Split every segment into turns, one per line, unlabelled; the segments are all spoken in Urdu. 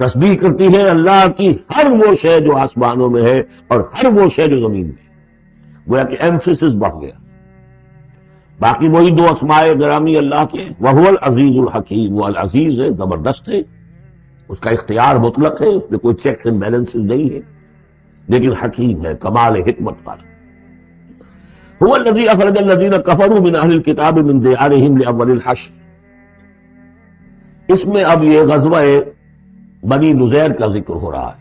تسبیح کرتی ہے اللہ کی ہر وہ شے جو آسمانوں میں ہے اور ہر وہ شے جو زمین میں ہے. گویا کہ ایمفیسس بڑھ گیا. باقی وہی دو اسماء گرامی اللہ کے، وہو العزیز الحکیم، وہ العزیز ہے، زبردست ہے، اس کا اختیار مطلق ہے، اس میں کوئی چیکس اینڈ بیلنسز نہیں ہے، لیکن حکیم ہے، کمال حکمت والا. هو الذی اخرج الذین کفروا من اہل الکتاب من دیارہم لاول الحشر. اس میں اب یہ غزوہ بنی نذیر کا ذکر ہو رہا ہے.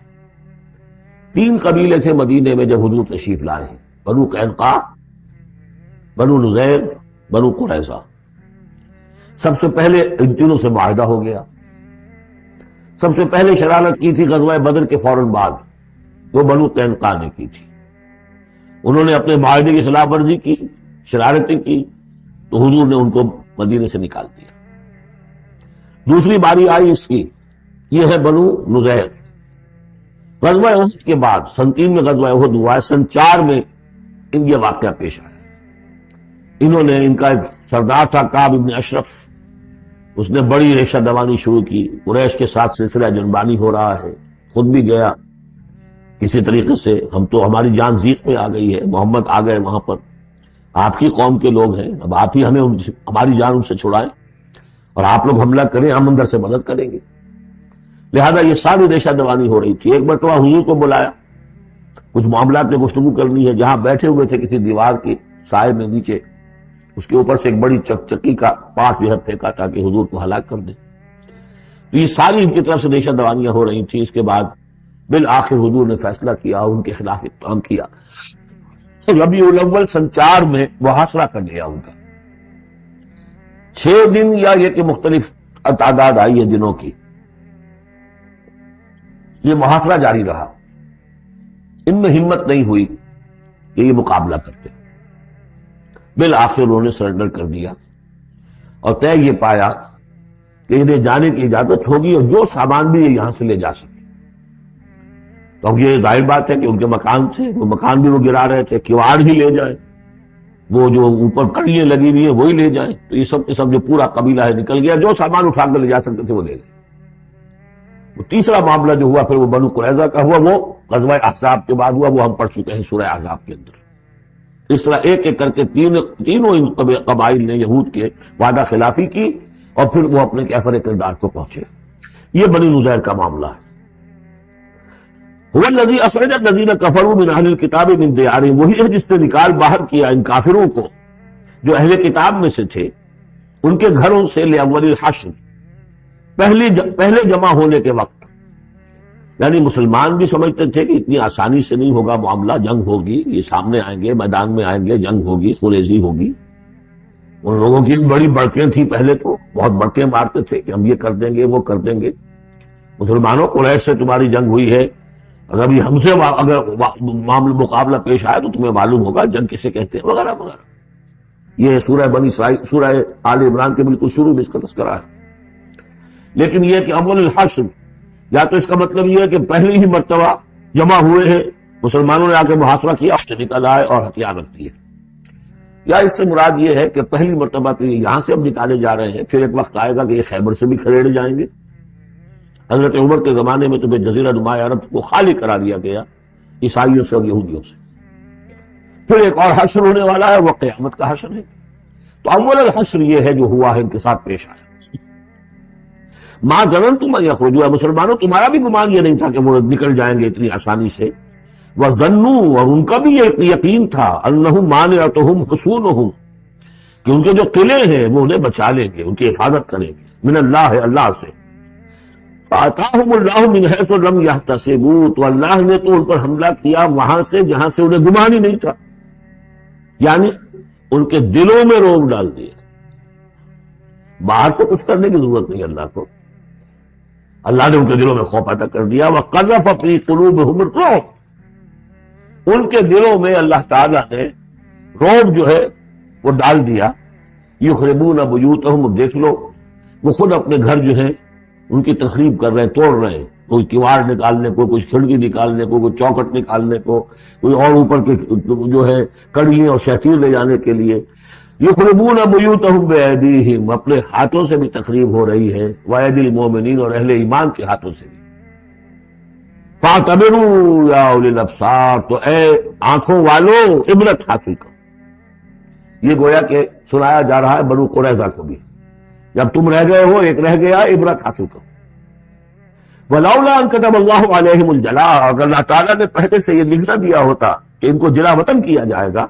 3 قبیلے تھے مدینے میں جب حضور تشریف لائے ہیں، بنو قینقاع، بنو نذیر، بنو قریظہ. سب سے پہلے ان تینوں سے معاہدہ ہو گیا. سب سے پہلے شرارت کی تھی غزوہ بدر کے فوراً بعد، وہ بنو قینقاع نے کی تھی. انہوں نے اپنے معاہدے کی خلاف ورزی کی، شرارتیں کی، تو حضور نے ان کو مدینے سے نکال دیا. دوسری باری آئی اس کی، یہ ہے بنو نذیر. غزوہ احد کے بعد سن 3 میں غزوہ احد ہوا ہے، سن 4 میں ان یہ واقعہ پیش آیا. انہوں نے، ان کا ایک سردار تھا کعب ابن اشرف، اس نے بڑی ریشہ دوانی شروع کی. قریش کے ساتھ سلسلہ جنبانی ہو رہا ہے، خود بھی گیا کسی طریقے سے. ہم تو، ہماری جان زیق میں آ گئی ہے، محمد آ گئے وہاں پر، آپ کی قوم کے لوگ ہیں، اب آپ ہی ہمیں ہماری جان ان سے چھڑائیں اور آپ لوگ حملہ کریں، ہم اندر سے مدد کریں گے. لہذا یہ ساری ریشہ دوانی ہو رہی تھی. ایک مرتبہ حضور کو بلایا، کچھ معاملات میں گفتگو کرنی ہے. جہاں بیٹھے ہوئے تھے کسی دیوار کی سائے میں نیچے، اس کے اوپر سے ایک بڑی چکی کا پارٹ جو ہے پھینکا تاکہ حضور کو ہلاک کر دے. تو یہ ساری ان کی طرف سے ریشہ دوانیاں ہو رہی تھیں. اس کے بعد بالآخر حضور نے فیصلہ کیا اور ان کے خلاف اقدام کیا. ربیع الاول سن 4 میں محاصرہ کر لیا ان کا. 6 دن یا یہ کہ مختلف تعداد آئی ہے دنوں کی، یہ محاصرہ جاری رہا. ان میں ہمت نہیں ہوئی کہ یہ مقابلہ کرتے. بالآخر انہوں نے سرنڈر کر دیا اور طے یہ پایا کہ انہیں جانے کی اجازت ہوگی اور جو سامان بھی یہ یہاں سے لے جا سکے. تو اب یہ ظاہر بات ہے کہ ان کے مکان تھے، وہ مکان بھی وہ گرا رہے تھے، کیواڑ ہی لے جائیں، وہ جو اوپر کڑیاں لگی ہوئی ہیں وہی لے جائیں. تو یہ سب کے سب جو پورا قبیلہ ہے نکل گیا، جو سامان اٹھا کر لے جا سکتے تھے وہ لے گئے. وہ تیسرا معاملہ جو ہوا پھر وہ بنو قریظہ کا ہوا، وہ غزوہ احزاب کے بعد ہوا، وہ ہم پڑھ چکے ہیں سورہ احزاب کے اندر. اس طرح ایک ایک کر کے تینوں ان قبائل نے یہود کے وعدہ خلافی کی اور پھر وہ اپنے کیفر کردار کو پہنچے. یہ بنی نذیر کا معاملہ ہے. هو الذی اخرج الذین کفروا من اہل الکتاب من دیارہم، وہی ہے جس نے نکال باہر کیا ان کافروں کو جو اہل کتاب میں سے تھے ان کے گھروں سے، لاول الحشر، پہلے جمع ہونے کے وقت. یعنی مسلمان بھی سمجھتے تھے کہ اتنی آسانی سے نہیں ہوگا معاملہ، جنگ ہوگی، یہ سامنے آئیں گے، میدان میں آئیں گے، جنگ ہوگی، خونریزی ہوگی. ان لوگوں کی بڑی بڑکیں تھیں، پہلے تو بہت بڑکیں مارتے تھے کہ ہم یہ کر دیں گے، وہ کر دیں گے. مسلمانوں، قریش سے تمہاری جنگ ہوئی ہے، اگر بھی ہم سے اگر معاملہ مقابلہ پیش آئے تو تمہیں معلوم ہوگا جنگ کسے کہتے ہیں، وغیرہ وغیرہ. یہ سورہ بنی اسرائیل، سورہ آل عمران کے بالکل شروع میں اس کا تذکرہ ہے. لیکن یہ کہ اول الحشر، یا تو اس کا مطلب یہ ہے کہ پہلی ہی مرتبہ جمع ہوئے ہیں، مسلمانوں نے آ کے محاصرہ کیا، نکل آئے اور ہتھیار رکھ دیے، یا اس سے مراد یہ ہے کہ پہلی مرتبہ تو یہ یہاں سے اب نکالے جا رہے ہیں، پھر ایک وقت آئے گا کہ یہ خیبر سے بھی کھڑے جائیں گے. حضرت عمر کے زمانے میں تو جزیرہ نما عرب کو خالی کرا دیا گیا عیسائیوں سے اور یہودیوں سے. پھر ایک اور حشر ہونے والا ہے، وہ قیامت کا حشر ہے. تو اول الحشر یہ ہے جو ہوا ہے، ان کے ساتھ پیش آیا. ما ظننتم ان یخرجوا، مسلمانوں تمہارا بھی گمان یہ نہیں تھا کہ وہ نکل جائیں گے اتنی آسانی سے. وظنوا، اور ان کا بھی یہ یقین تھا، انہم مانعتہم حصونہم، کہ ان کے جو قلعے ہیں وہ انہیں بچا لیں گے، ان کی حفاظت کریں گے، من اللہ، اللہ سے. فآتاہم اللہ من حیث لم یحتسبوا، تو اللہ نے تو ان پر حملہ کیا وہاں سے جہاں سے انہیں گمان ہی نہیں تھا. یعنی ان کے دلوں میں روب ڈال دیے. باہر سے کچھ کرنے کی ضرورت نہیں اللہ کو، اللہ نے ان کے دلوں میں خوف پیدا کر دیا. وَقَذَفَ فِي قُلُوبِهِمُ الرُّعْبَ، ان کے دلوں میں اللہ تعالیٰ نے رعب جو ہے وہ ڈال دیا. یخربون بیوتہم، دیکھ لو وہ خود اپنے گھر جو ہیں ان کی تخریب کر رہے ہیں، توڑ رہے ہیں. کوئی کیواڑ نکالنے کو، کچھ کھڑکی نکالنے کو، کوئی چوکٹ نکالنے کو، کوئی اور اوپر کے جو ہے کڑیاں اور شہتیر لے جانے کے لیے. یخربون بیوتہم بایدیہم، اپنے ہاتھوں سے بھی تخریب ہو رہی ہے، وایدی المومنین، اور اہل ایمان کے ہاتھوں سے بھی. فاعتبروا یا اولی الابصار، تو اے آنکھوں والو عبرت حاصل کرو۔ یہ گویا کہ سنایا جا رہا ہے بنو قریظہ کو بھی، جب تم رہ گئے ہو ایک رہ گیا، عبرت حاصل کرو۔ وَلَوْلَا أَن كَتَبَ اللَّهُ عَلَيْهِمُ الْجَلَاءَ، اگر اللہ تعالیٰ نے پہلے سے یہ لکھ نہ دیا ہوتا کہ ان کو جلا وطن کیا جائے گا،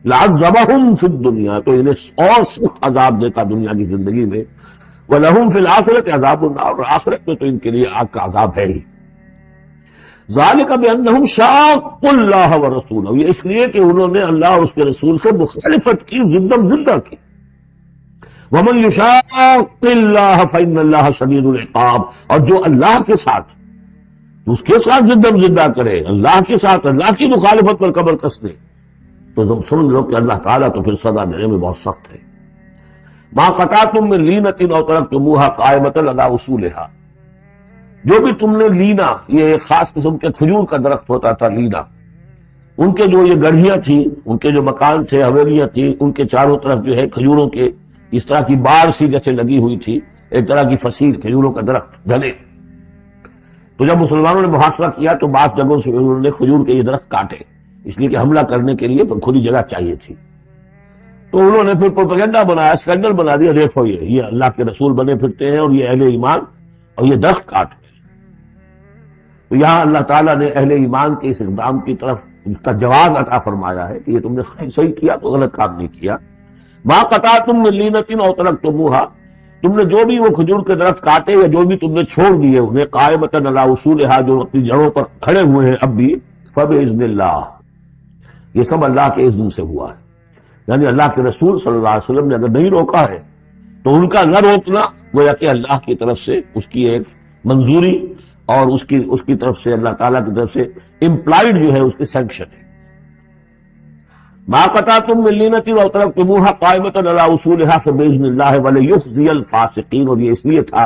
لَعَذَّبَهُمْ فِي الدُّنْيَا، تو انہیں اور سخت عذاب دیتا دنیا کی زندگی میں، وَلَهُمْ فِي الْآخِرَةِ عَذَابُ النَّارِ، اور آخرت میں تو ان کے لیے آگ کا عذاب ہے ہی۔ ذَلِكَ بِأَنَّهُمْ شَاقُّوا اللَّهَ وَرَسُولَهُ، یہ اس لیے کہ انہوں نے اللہ اور اس کے رسول سے مخالفت کی، زدم زدہ کی۔ وَمَن يُشَاقِّ اللَّهَ فَإِنَّ اللَّهَ شَدِيدُ الْعِقَابِ، اور جو اللہ کے ساتھ اس کے ساتھ زدم زدہ کرے، اللہ کے ساتھ اللہ کی مخالفت پر کمر کس دے، تو تم سن لو کہ اللہ تعالیٰ تو پھر سزا دینے میں بہت سخت ہے۔ مَا قَطَعْتُم مِّن لِینَةٍ أَوْ تَرَكْتُمُوهَا قَائِمَةً عَلَىٰ أُصُولِهَا، جو بھی تم نے لینا، یہ ایک خاص قسم کے کھجور کا درخت ہوتا تھا لینا، ان کے جو یہ گڑھیاں تھیں، ان کے جو مکان تھے، حویلیاں تھیں، ان کے چاروں طرف جو ہے کھجوروں کے اس طرح کی باڑ سی جیسے لگی ہوئی تھی، ایک طرح کی فصیل کھجوروں کا درخت گھنے۔ تو جب مسلمانوں نے محاصرہ کیا تو بعض جگہوں سے انہوں نے کھجور کے یہ درخت کاٹے، اس لیے کہ حملہ کرنے کے لیے کھلی جگہ چاہیے تھی۔ تو انہوں نے پھر پروپیگنڈا بنایا، اسکینڈل بنا دیا، دیکھو یہ اللہ کے رسول بنے پھرتے ہیں اور یہ اہل ایمان، اور یہ درخت کاٹ رہے ہیں۔ تو یہاں اللہ تعالیٰ نے اہل ایمان کے اس اقدام کی طرف اس کا جواز عطا فرمایا ہے کہ یہ تم نے صحیح کیا تو غلط کام نہیں کیا۔ مَا قَطَعْتُم مِّن لِینَةٍ أَوْ تَرَكْتُمُوهَا، تم نے جو بھی وہ کھجور کے درخت کاٹے یا جو بھی تم نے چھوڑ دیے انہیں، قائمۃ علی اصولھا، جو اپنی جڑوں پر کھڑے ہوئے ہیں اب بھی، فبإذن اللہ، یہ سب اللہ کے اذن سے ہوا ہے۔ یعنی اللہ کے رسول صلی اللہ علیہ وسلم نے اگر نہیں روکا ہے تو ان کا نہ روکنا گویا کہ اللہ کی طرف سے اس کی ایک منظوری اور اس کی طرف سے اللہ تعالیٰ کی طرف سے امپلائڈ جو ہے اس کی سینکشن ہے۔ مَا قَطَعْتُم مِّن لِینَةٍ أَوْ تَرَكْتُمُوهَا قَائِمَةً عَلَىٰ أُصُولِهَا فَبِإِذْنِ اللَّهِ وَلِيُخْزِيَ الْفَاسِقِينَ، اور یہ اس لیے تھا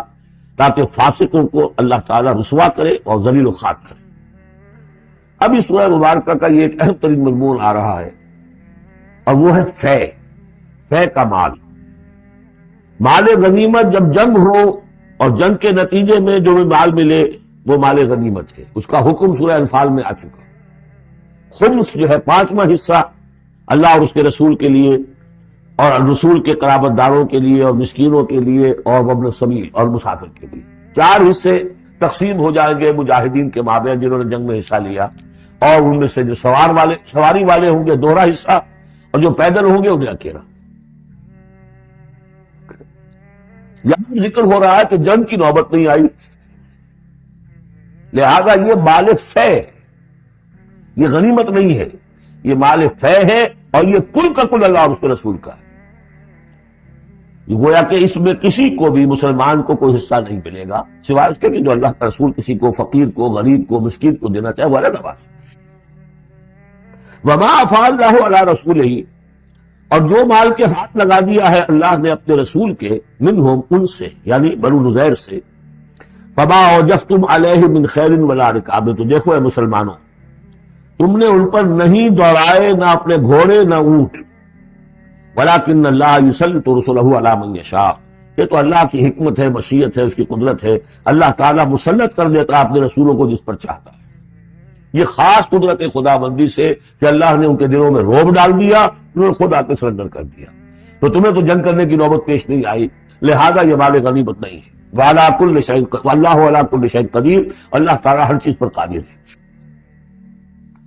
تاکہ فاسقوں کو اللہ تعالیٰ رسوا کرے اور ذلیل و خاک کرے۔ اب اس سورہ مبارکہ کا یہ ایک اہم ترین مضمون آ رہا ہے، اور وہ ہے فے کا مال۔ مال غنیمت جب جنگ ہو اور جنگ کے نتیجے میں جو بھی مال ملے وہ مال غنیمت ہے، اس کا حکم سورہ انفال میں آ چکا ہے۔ خمس جو ہے 5واں حصہ اللہ اور اس کے رسول کے لیے اور رسول کے قرابت داروں کے لیے اور مسکینوں کے لیے اور وابن السبیل اور مسافر کے لیے، 4 حصے تقسیم ہو جائیں گے مجاہدین کے مابین جنہوں نے جنگ میں حصہ لیا، اور ان میں سے جو سواری والے ہوں گے دوہرا حصہ، اور جو پیدل ہوں گے انہیں اکیلا۔ یہاں ذکر ہو رہا ہے کہ جنگ کی نوبت نہیں آئی، لہذا یہ مال فے، یہ غنیمت نہیں ہے، یہ مال فے ہے، اور یہ کل کا کل اللہ اور اس کے رسول کا ہے۔ گویا کہ اس میں کسی کو بھی مسلمان کو کوئی حصہ نہیں ملے گا سوائے اس کے کہ جو اللہ کا رسول کسی کو فقیر کو، غریب کو، مسکین کو دینا چاہے، وہ علیحدہ بات۔ وما افاء اللہ علی رسولہ، اور جو مال کے ہاتھ لگا دیا ہے اللہ نے اپنے رسول کے، منہم، ان سے، یعنی بنو نذیر سے، فما اوجفتم علیہ من خیر ولا رکاب، تو دیکھو اے مسلمانوں، تم نے ان پر نہیں دوڑائے نہ اپنے گھوڑے نہ اونٹ، ولکن اللہ یسلط رسلہ علی من یشاء، یہ تو اللہ کی حکمت ہے، مشیت ہے، اس کی قدرت ہے، اللہ تعالیٰ مسلط کر دیتا ہے اپنے رسولوں کو جس پر چاہتا ہے۔ یہ خاص قدرت خدا بندی سے کہ اللہ نے ان کے دلوں میں رعب ڈال دیا، انہوں نے خود آ کے سرنڈر کر دیا، تو تمہیں تو جنگ کرنے کی نوبت پیش نہیں آئی، لہذا یہ مال غنیمت نہیں ہے۔ وعلیٰ کل شیء، واللہ علیٰ کل شیء قدیر، اللہ تعالیٰ ہر چیز پر قادر ہے۔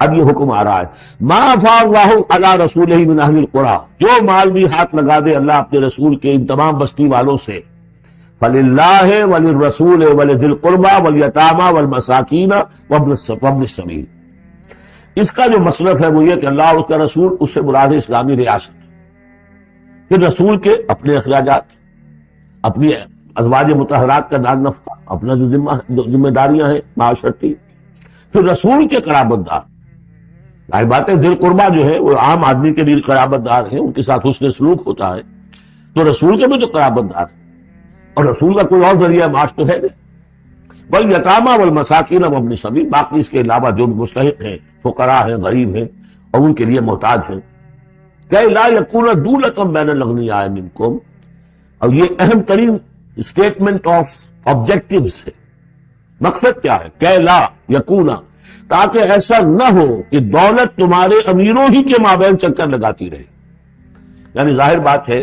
اب یہ حکم آ رہا ہے، ما افاء اللہ علی رسولہ من اہل القری، جو مال بھی ہاتھ لگا دے اللہ اپنے رسول کے ان تمام بستی والوں سے، فللہ وللرسول ولذی القربى والیتامى والمساکین وابن السبیل، اس کا جو مصرف ہے وہ یہ کہ اللہ اور اس کا رسول، اس سے مراد ہے اسلامی ریاست، پھر رسول کے اپنے اخراجات، اپنی ازواج مطہرات کا دار نفقہ، اپنا جو ذمہ داریاں ہیں معاشرتی، پھر رسول کے قرابت دار، ظاہر بات ہے ذی القربیٰ جو ہے وہ عام آدمی کے بھی قرابت دار ہیں، ان کے ساتھ حسن سلوک ہوتا ہے، تو رسول کے بھی تو قرابت دار ہیں، اور رسول کا کوئی اور ذریعہ معاش تو ہے نہیں۔ والیتامى والمساکین وابن السبیل، باقی اس کے علاوہ جو بھی مستحق ہیں، فقراء ہیں، غریب ہیں اور ان کے لیے محتاج ہیں، کہ لا یکون دولۃ بین الاغنیاء منکم، اور یہ اہم ترین اسٹیٹمنٹ آف آبجیکٹیوز ہے، مقصد کیا ہے؟ کہ لا یکونا، تاکہ ایسا نہ ہو کہ دولت تمہارے امیروں ہی کے مابین چکر لگاتی رہے. یعنی ظاہر بات ہے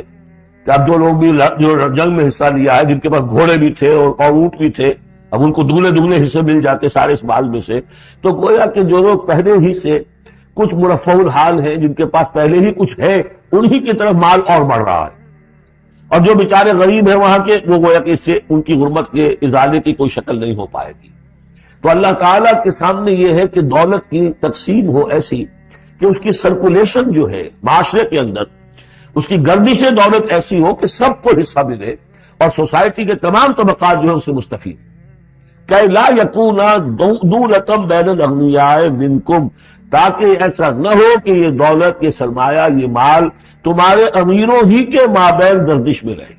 کہ اب جو لوگ بھی جو جنگ میں حصہ لیا ہے، جن کے پاس گھوڑے بھی تھے اور اونٹ بھی تھے، اب ان کو دگنے حصے مل جاتے سارے اس مال میں سے، تو گویا کہ جو لوگ پہلے ہی سے کچھ مرفع الحال ہیں، جن کے پاس پہلے ہی کچھ ہے، انہی کی طرف مال اور بڑھ رہا ہے، اور جو بیچارے غریب ہیں وہاں کے، وہ گویا کہ اس سے ان کی غربت کے ازالے کی کوئی شکل نہیں ہو پائے گی. تو اللہ تعالیٰ کے سامنے یہ ہے کہ دولت کی تقسیم ہو ایسی کہ اس کی سرکولیشن جو ہے معاشرے کے اندر، اس کی گردش دولت ایسی ہو کہ سب کو حصہ ملے اور سوسائٹی کے تمام طبقات جو ہے اس سے مستفید. کہ لا یکونا دولۃ بین الاغنیاء منکم، تاکہ ایسا نہ ہو کہ یہ دولت، یہ سرمایہ، یہ مال تمہارے امیروں ہی کے مابین گردش میں رہے.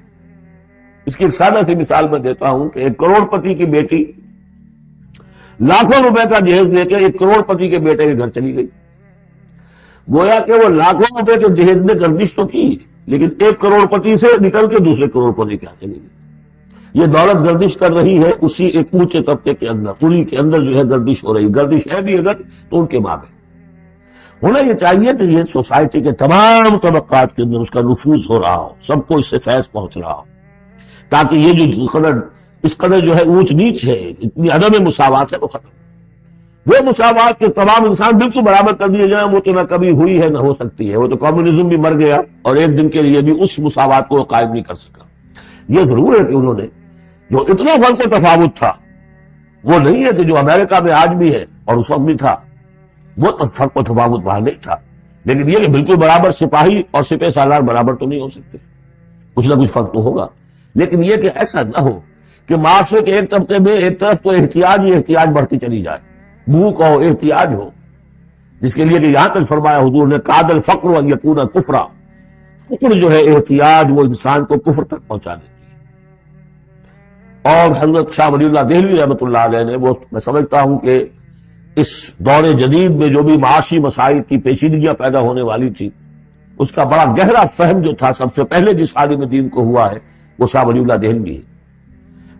اس کی ایک سادہ سی مثال میں دیتا ہوں کہ ایک کروڑ پتی کی بیٹی لاکھوں روپے کا جہیز لے کے ایک کروڑ پتی کے بیٹے کے گھر چلی گئی. گویا کہ وہ لاکھوں روپے کے جہیز نے گردش تو کی، لیکن ایک کروڑ پتی سے نکل کے دوسرے کروڑ پتی کے ہاں چلی گئی. یہ دولت گردش کر رہی ہے اسی ایک اونچے طبقے کے اندر، انہی کے اندر جو ہے گردش ہو رہی. گردش ہے بھی اگر تو ان کے مابین ہونا یہ چاہیے کہ یہ سوسائٹی کے تمام طبقات کے اندر اس کا نفوذ ہو رہا ہو، سب کو اس سے فیض پہنچ رہا ہو، تاکہ یہ جو اس قدر جو ہے اونچ نیچ ہے، اتنی عدم مساوات ہے، وہ ختم. وہ مساوات کے تمام انسان بالکل برابر کر دیے جائیں، وہ تو نہ کبھی ہوئی ہے نہ ہو سکتی ہے. وہ تو کمیونزم بھی مر گیا اور ایک دن کے لیے بھی اس مساوات کو قائم نہیں کر سکا. یہ ضرور ہے کہ انہوں نے جو اتنا فرق و تفاوت تھا، وہ نہیں ہے کہ جو امریکہ میں آج بھی ہے اور اس وقت بھی تھا، وہ فرق و تفاوت وہاں نہیں تھا. لیکن یہ کہ بالکل برابر سپاہی اور سپہ سالار برابر تو نہیں ہو سکتے، کچھ نہ کچھ فرق تو ہوگا. لیکن یہ کہ ایسا نہ ہو کہ معاشرے کے ایک طبقے میں ایک طرف تو احتیاج ہی احتیاج بڑھتی چلی جائے، بھوک ہو، احتیاج ہو، جس کے لیے کہ یہاں تک فرمایا حضور نے کاد الفقر ان یکون کفرا، فقر جو ہے، احتیاج، وہ انسان کو کفر تک پہنچا دیتی ہے. اور حضرت شاہ ولی اللہ دہلوی رحمۃ اللہ علیہ نے، وہ میں سمجھتا ہوں کہ اس دور جدید میں جو بھی معاشی مسائل کی پیچیدگیاں پیدا ہونے والی تھی، اس کا بڑا گہرا فہم جو تھا سب سے پہلے جس عالم دین کو ہوا ہے وہ شاہ ولی اللہ دہلوی ہے.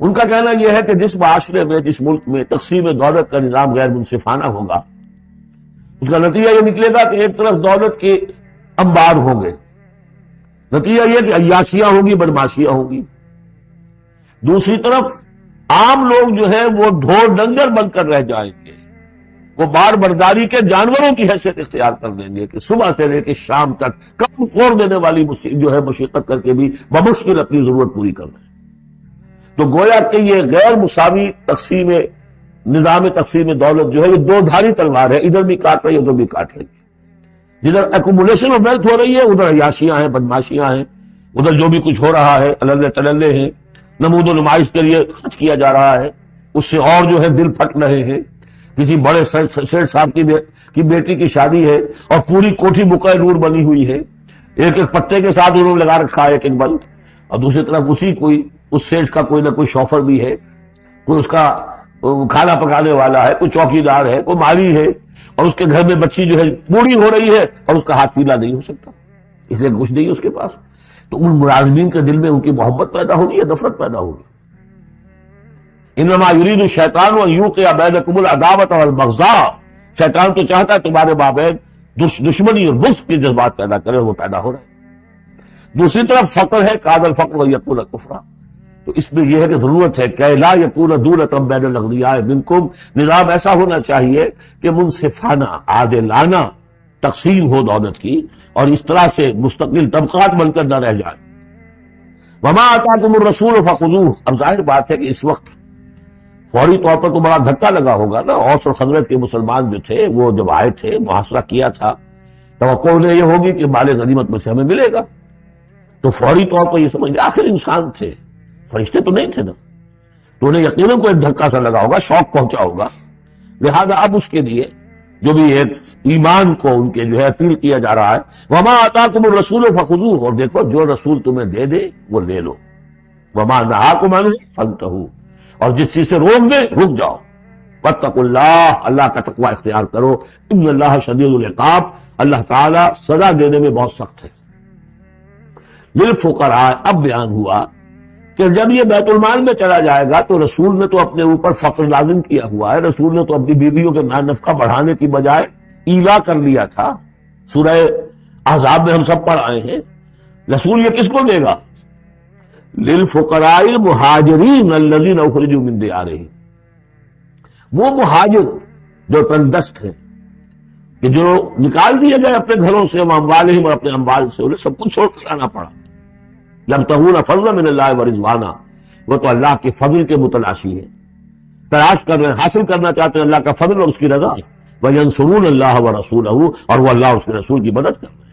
ان کا کہنا یہ ہے کہ جس معاشرے میں، جس ملک میں تقسیم دولت کا نظام غیر منصفانہ ہوگا، اس کا نتیجہ یہ نکلے گا کہ ایک طرف دولت کے انبار ہوں گے، نتیجہ یہ کہ عیاشیاں ہوں گی، بدماشیاں ہوں گی. دوسری طرف عام لوگ جو ہے وہ ڈھور ڈنگر بن کر رہ جائیں گے، وہ بار برداری کے جانوروں کی حیثیت اختیار کر لیں گے کہ صبح سے لے کے شام تک کم کوڑ دینے والی جو ہے مشقت کر کے بھی بمشکل اپنی ضرورت پوری کر رہے ہیں. تو گویا کہ یہ غیر مساوی نظام تقسیم دولت جو ہے، یہ دو دھاری تلوار ہے، ادھر بھی کاٹ رہی ہے ادھر بھی کاٹ رہی ہے. جدھر ایکومولیشن آف ویلتھ ہو رہی ہے ادھر عیاشیاں ہیں، بدماشیاں ہیں، ادھر جو بھی کچھ ہو رہا ہے اللہ تللے ہیں، نمود و نمائش کے لیے خرچ کیا جا رہا ہے، اس سے اور جو ہے دل پھٹ رہے ہیں. کسی بڑے سیٹ صاحب کی بیٹی کی شادی ہے اور پوری کوٹھی بکائے نور بنی ہوئی ہے، ایک ایک پتے کے ساتھ انہوں نے لگا رکھا ہے ایک ایک بلب، اور دوسری طرف اس سیٹ کا کوئی نہ کوئی شوفر بھی ہے، کوئی اس کا کھانا پکانے والا ہے، کوئی چوکیدار ہے، کوئی مالی ہے، اور اس کے گھر میں بچی جو ہے بوڑھی ہو رہی ہے اور اس کا ہاتھ پیلا نہیں ہو سکتا، اس لیے کچھ نہیں ہے اس کے پاس. تو ان ملازمین کے دل میں ان کی محبت پیدا ہوگی یا نفرت پیدا ہوگی؟ انما یرید الشیطان ان یوقع بینکم العداوۃ والبغضاء، شیطان تو چاہتا ہے تمہارے مابین دشمنی اور بغض کے جذبات پیدا کرے، اور وہ پیدا ہو رہے ہیں. دوسری طرف فقر ہے، کاد الفقر ویکون کفرا. تو اس میں یہ ہے کہ ضرورت ہے کہ لا یکون دولۃ بین الاغنیاء منکم، نظام ایسا ہونا چاہیے کہ منصفانہ، عادلانہ تقسیم ہو دولت کی، اور اس طرح سے مستقل طبقات بن کر نہ رہ جائے. وما آتاکم الرسول فخذوہ. اب ظاہر بات ہے کہ اس وقت فوری طور پر تو بڑا دھکا لگا ہوگا نا. اوس اور خزرج کے مسلمان جو تھے وہ جب آئے تھے، محاصرہ کیا تھا، توقع انہیں یہ ہوگی کہ مال غنیمت میں سے ہمیں ملے گا. تو فوری طور پر یہ سمجھ، آخر انسان تھے، فرشتے تو نہیں تھے نا، تو انہیں یقیناً کو ایک دھکا سا لگا ہوگا، شوق پہنچا ہوگا. لہذا اب اس کے لیے جو بھی ایک ایمان کو ان کے جو ہے اپیل کیا جا رہا ہے، وما آتاکم الرسول فخذوہ، اور دیکھو جو رسول تمہیں دے دے وہ لے لو، وما نہاکم عنہ فانتہوا، اور جس چیز سے روک دے رک جاؤ. واتقوا اللہ، اللہ کا تقوی اختیار کرو، ان اللہ شدید العقاب، اللہ تعالیٰ سزا دینے میں بہت سخت ہے. للفقراء، اب بیان ہوا کہ جب یہ بیت المال میں چلا جائے گا تو رسول نے تو اپنے اوپر فقر لازم کیا ہوا ہے، رسول نے تو اپنی بیویوں کے نفقہ بڑھانے کی بجائے ایلا کر لیا تھا، سورہ احزاب میں ہم سب پڑھ آئے ہیں۔ رسول یہ کس کو دے گا؟ للفقراء المہاجرین الذین اخرجوا من دیارہم، وہ مہاجر جو تندست ہیں کہ جو نکال دیے گئے اپنے گھروں سے، اموالہم، اور اپنے اموال سے، انہیں سب کچھ چھوڑ کر آنا پڑا۔ یبتغون فضلا من اللہ ورضوانا، وہ تو اللہ کے فضل کے متلاشی ہیں، تلاش کر رہے ہیں، حاصل کرنا چاہتے ہیں اللہ کا فضل اور اس کی رضا۔ وینصرون اللہ ورسولہ، اور وہ اللہ اور اس کے رسول کی مدد کر رہے ہیں۔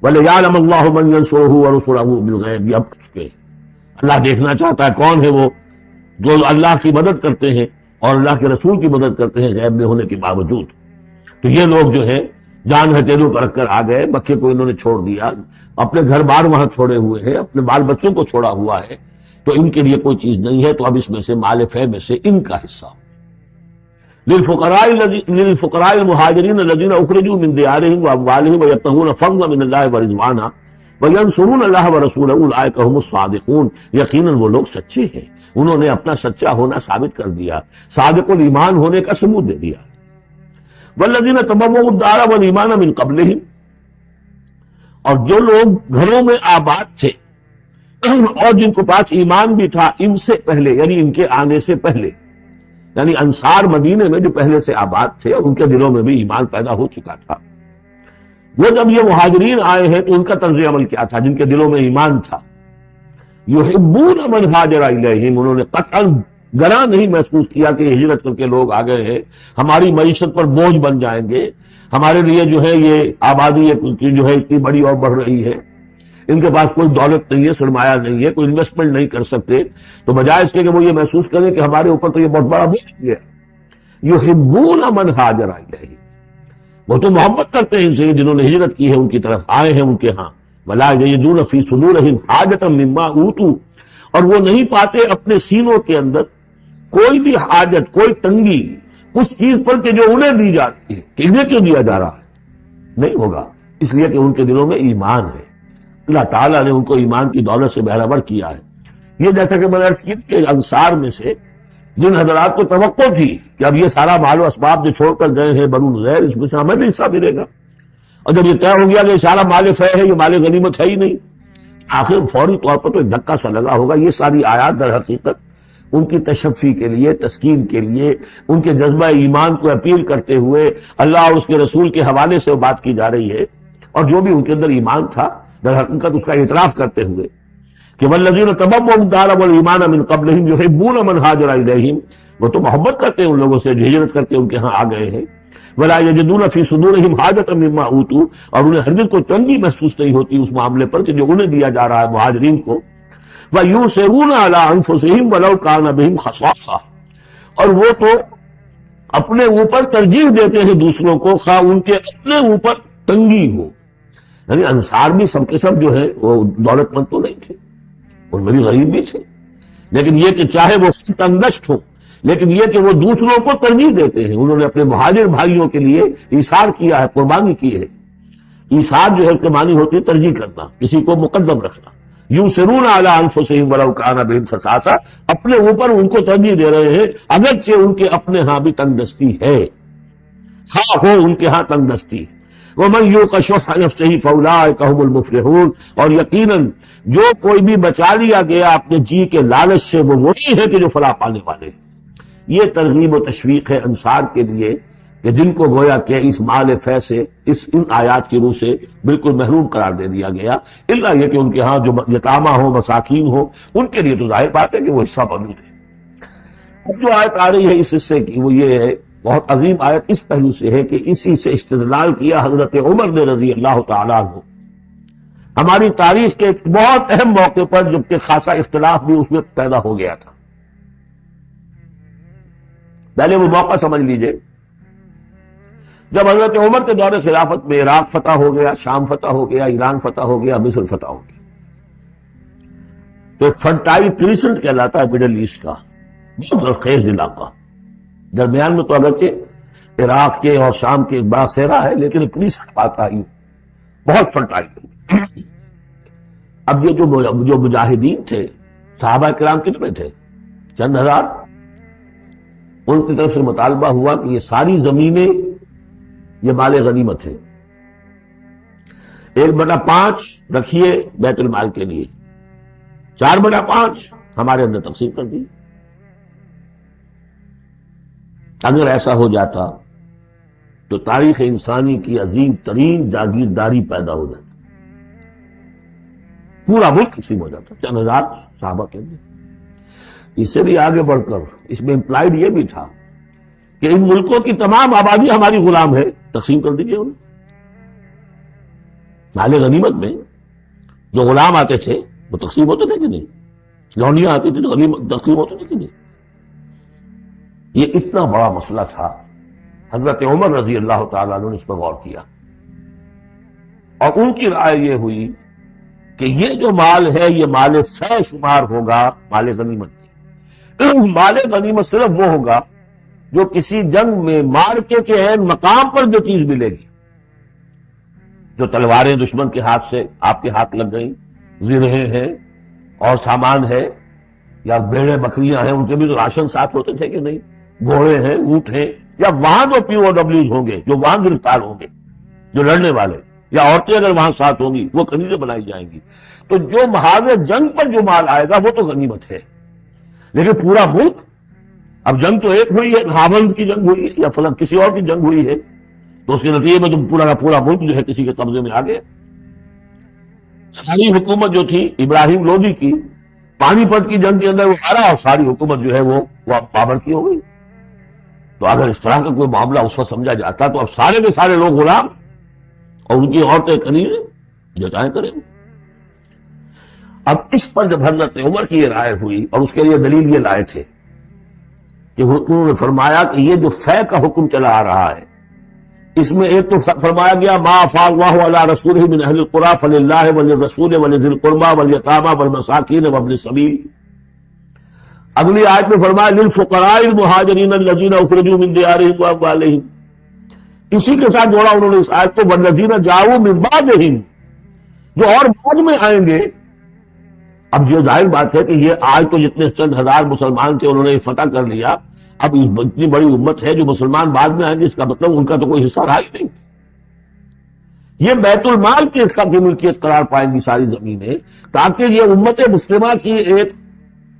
ولیعلم اللہ من ینصرہ ورسولہ بالغیب، یہ اب چکے ہیں۔ اللہ دیکھنا چاہتا ہے کون ہے وہ جو اللہ کی مدد کرتے ہیں اور اللہ کے رسول کی مدد کرتے ہیں غیب میں ہونے کے باوجود۔ تو یہ لوگ جو ہے جان ہتھیلیوں پر رکھ کر آ گئے، مکے کو انہوں نے چھوڑ دیا، اپنے گھر بار وہاں چھوڑے ہوئے ہیں، اپنے بال بچوں کو چھوڑا ہوا ہے، تو ان کے لیے کوئی چیز نہیں ہے، تو اب اس میں سے مال فے میں سے ان کا حصہ۔ للفقراء المہاجرین الذین اخرجوا من دیارہم واموالہم ویبتغون فضلا من اللہ ورضوانا وینصرون اللہ ورسولہ اولئک هم الصادقون، یقیناً وہ لوگ سچے ہیں، انہوں نے اپنا سچا ہونا ثابت کر دیا، صادق الایمان ہونے کا ثبوت دے دیا۔ والذین تبوؤا الدار والایمان من قبلہم، اور جو لوگ گھروں میں آباد تھے اور جن کو پاس ایمان بھی تھا ان سے پہلے، یعنی ان کے آنے سے پہلے، یعنی انصار مدینے میں جو پہلے سے آباد تھے اور ان کے دلوں میں بھی ایمان پیدا ہو چکا تھا، وہ جب یہ مہاجرین آئے ہیں تو ان کا طرز عمل کیا تھا؟ جن کے دلوں میں ایمان تھا، یحبون من ہاجر الیہم، انہوں نے قطعاً گراں نہیں محسوس کیا کہ یہ ہجرت کر کے لوگ آ گئے ہیں، ہماری معیشت پر بوجھ بن جائیں گے، ہمارے لیے جو ہے یہ آبادی جو ہے اتنی بڑی اور بڑھ رہی ہے، ان کے پاس کوئی دولت نہیں ہے، سرمایہ نہیں ہے، کوئی انویسٹمنٹ نہیں کر سکتے، تو بجائے اس کے کہ وہ یہ محسوس کریں کہ ہمارے اوپر تو یہ بہت بڑا بوجھ ہے، یحبون من ہاجر الیہم، وہ تو محبت کرتے ہیں ان سے جنہوں نے ہجرت کی ہے، ان کی طرف آئے ہیں ان کے ہاں، ولا یجدون فی صدورہم حاجۃ مما اوتوا، اور وہ نہیں پاتے اپنے سینوں کے اندر کوئی بھی حاجت، کوئی تنگی اس چیز پر کہ جو انہیں دی جا رہی ہے، کہ انہیں کیوں دیا جا رہا ہے، نہیں ہوگا، اس لیے کہ ان کے دلوں میں ایمان ہے، اللہ تعالیٰ نے ان کو ایمان کی دولت سے بہرہور کیا ہے۔ یہ جیسا کہ میں نے عرض کی کہ انصار میں سے جن حضرات کو توقع تھی کہ اب یہ سارا مال و اسباب جو چھوڑ کر گئے ہیں بنو نذیر، اس میں سے ہمیں بھی حصہ ملے گا، اور جب یہ طے ہو گیا کہ یہ سارا مال فے ہے، یہ مال غنیمت ہے ہی نہیں، آخر فوری طور پر تو ایک دھکا سا لگا ہوگا۔ یہ ساری آیات در حقیقت ان کی تشفی کے لیے، تسکین کے لیے، ان کے جذبہ ایمان کو اپیل کرتے ہوئے اللہ اور اس کے رسول کے حوالے سے بات کی جا رہی ہے، اور جو بھی ان کے اندر ایمان تھا در حقیقت اس کا اعتراف کرتے ہوئے کہ والذین تبوؤا الدار والایمان من قبلہم یحبون من ہاجر الیہم، وہ تو محبت کرتے ہیں ان لوگوں سے جو ہجرت کر کے ان کے ہاں آ گئے ہیں، ولا یجدون فی صدورہم حاجۃ مما اوتوا، اور انہیں ہرگز کوئی تنگی محسوس نہیں ہوتی اس معاملے پر کہ جو انہیں دیا جا رہا ہے مہاجرین کو، وَيُؤْثِرُونَ عَلَىٰ أَنفُسِهِمْ وَلَوْ كَانَ بِهِمْ خَصَاصَةٌ، اور وہ تو اپنے اوپر ترجیح دیتے ہیں دوسروں کو، خواہ ان کے اپنے اوپر تنگی ہو، یعنی انصار بھی سب کے سب جو ہے وہ دولت مند تو نہیں تھے، ان میں بھی غریب بھی تھے، لیکن یہ کہ چاہے وہ تنگدست ہو، لیکن یہ کہ وہ دوسروں کو ترجیح دیتے ہیں، انہوں نے اپنے مہاجر بھائیوں کے لیے ایثار کیا ہے، قربانی کی ہے۔ ایثار جو ہے اس کے معنی ہوتی ہے ترجیح کرنا، کسی کو مقدم رکھنا۔ یؤثرون علی انفسہم ولو کان بہم خصاصہ، اپنے اوپر ان کو ترجیح دے رہے ہیں اگرچہ ان کے اپنے ہاں بھی تنگ دستی ہے، خواہ ہو ان کے ہاں تنگ دستی۔ ومن یوق شح نفسہ فاولئک هم المفلحون، اور یقیناً جو کوئی بھی بچا لیا گیا اپنے جی کے لالچ سے وہ وہی ہے کہ جو فلاح پانے والے ہیں۔ یہ ترغیب و تشویق ہے انصار کے لیے کہ جن کو گویا کہ اس مال فے سے، ان آیات کی روح سے بالکل محروم قرار دے دیا گیا، الا یہ کہ ان کے ہاں جو یتامہ ہو، مساکین ہو، ان کے لیے تو ظاہر بات ہے کہ وہ حصہ موجود ہے۔ اب جو آیت آ رہی ہے اس حصے کی وہ یہ ہے، بہت عظیم آیت اس پہلو سے ہے کہ اسی سے استدلال کیا حضرت عمر نے رضی اللہ تعالیٰ عنہ، ہماری تاریخ کے ایک بہت اہم موقع پر جبکہ خاصا اختلاف بھی اس میں پیدا ہو گیا تھا۔ پہلے وہ موقع سمجھ لیجئے جب حضرت عمر کے دور خلافت میں عراق فتح ہو گیا، شام فتح ہو گیا، ایران فتح ہو گیا، مصر فتح ہو گیا، تو فرٹائل کریسنٹ کہلاتا ہے مڈل ایسٹ کا، بہت زرخیز علاقہ، درمیان میں تو اگرچہ عراق کے اور شام کے ایک بڑا صحرا ہے لیکن کریسنٹ پاتا ہے، بہت فرٹائل۔ اب یہ جو مجاہدین تھے صحابہ کرام کتنے تھے؟ چند ہزار. ان کی طرف سے مطالبہ ہوا کہ یہ ساری زمینیں یہ مال غنیمت ہے، 1/5 رکھیے بیت المال کے لیے، 4/5 ہمارے اندر تقسیم کر دی. اگر ایسا ہو جاتا تو تاریخ انسانی کی عظیم ترین جاگیرداری پیدا ہو جاتی، پورا ملک تقسیم ہو جاتا. چند ہزار صحابہ کے اندر. اس سے بھی آگے بڑھ کر اس میں امپلائڈ یہ بھی تھا کہ ان ملکوں کی تمام آبادی ہماری غلام ہے، تقسیم کر دیجیے انہیں. مال غنیمت میں جو غلام آتے تھے وہ تقسیم ہوتے تھے کہ نہیں؟ لونڈیاں آتی تھی تو غنیمت تقسیم ہوتے تھے کہ نہیں؟ یہ اتنا بڑا مسئلہ تھا. حضرت عمر رضی اللہ تعالیٰ عنہ نے اس پر غور کیا اور ان کی رائے یہ ہوئی کہ یہ جو مال ہے یہ مال فے شمار ہوگا مال غنیمت. مال غنیمت صرف وہ ہوگا جو کسی جنگ میں مارکے کے عین مقام پر جو چیز ملے گی. جو تلواریں دشمن کے ہاتھ سے آپ کے ہاتھ لگ گئیں، زرہیں ہیں اور سامان ہے، یا بھیڑیں بکریاں ہیں، ان کے بھی تو راشن ساتھ ہوتے تھے کہ نہیں، گھوڑے ہیں، اونٹ ہیں، یا وہاں جو پی او ڈبلیوز ہوں گے جو وہاں گرفتار ہوں گے، جو لڑنے والے، یا عورتیں اگر وہاں ساتھ ہوں گی وہ کنیزیں بنائی جائیں گی. تو جو محاذ جنگ پر جو مال آئے گا وہ تو غنیمت ہے. لیکن پورا ملک، اب جنگ تو ایک ہوئی ہے، ہاوند کی جنگ ہوئی ہے یا فلاں کسی اور کی جنگ ہوئی ہے، تو اس کے نتیجے میں تو پورا کا پورا ملک جو ہے کسی کے قبضے میں آ گیا. ساری حکومت جو تھی ابراہیم لودھی کی، پانی پت کی جنگ کے اندر وہ ہارا اور ساری حکومت جو ہے وہ بابر کی ہو گئی. تو اگر اس طرح کا کوئی معاملہ اس وقت سمجھا جاتا تو اب سارے کے سارے لوگ غلام اور ان کی عورتیں کنیزیں جو چاہیں کریں. اب اس پر جب حضرت عمر کی یہ رائے ہوئی اور اس کے لیے دلیل یہ لائے تھے کہ انہوں نے فرمایا کہ یہ جو فے کا حکم چلا آ رہا ہے اس میں ایک تو فرمایا گیا ما افاء اللہ علی رسولہ من اہل القری فللہ وللرسول ولذی القربى والیتامى والمساکین وابن السبیل. اگلی آیت میں فرمایا للفقراء المہاجرین الذین اخرجوا من دیارہم واموالہم. اسی کے ساتھ جوڑا انہوں نے اس آیت کو والذین جاؤوا من بعدہم، جو اور بعد میں آئیں گے. اب یہ ظاہر بات ہے کہ یہ آج تو جتنے چند ہزار مسلمان تھے انہوں نے فتح کر لیا، اب اتنی بڑی امت ہے جو مسلمان بعد میں آئیں گے، اس کا مطلب ان کا تو کوئی حصہ رہا ہی نہیں. یہ بیت المال کے حصہ کی ملکیت قرار پائیں گی ساری زمینیں، تاکہ یہ امت مسلمہ کی ایک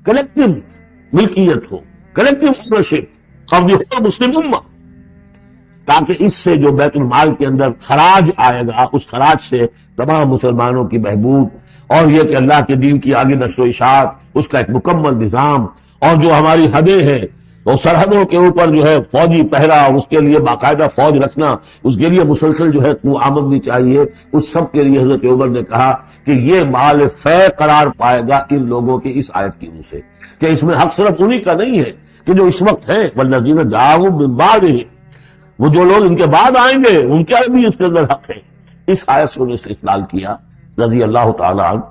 کلیکٹو ملکیت ہو، collective ownership of the whole Muslim امہ، تاکہ اس سے جو بیت المال کے اندر خراج آئے گا اس خراج سے تمام مسلمانوں کی بہبود، اور یہ کہ اللہ کے دین کی آگے نشر و اشاعت، اس کا ایک مکمل نظام، اور جو ہماری حدیں ہیں تو سرحدوں کے اوپر جو ہے فوجی پہرا اور اس کے لیے باقاعدہ فوج رکھنا، اس کے لیے مسلسل جو ہے آمدنی چاہیے. اس سب کے لیے حضرت عمر نے کہا کہ یہ مال فے قرار پائے گا ان لوگوں کی اس آیت کی وجہ سے، کہ اس میں حق صرف انہی کا نہیں ہے کہ جو اس وقت ہیں، والذین جاؤوا من بعدہم، وہ جو لوگ ان کے بعد آئیں گے ان کا بھی اس کے اندر حق ہے. اس آیت سے انہوں نے استدلال کیا رضی اللہ تعالی عنہ.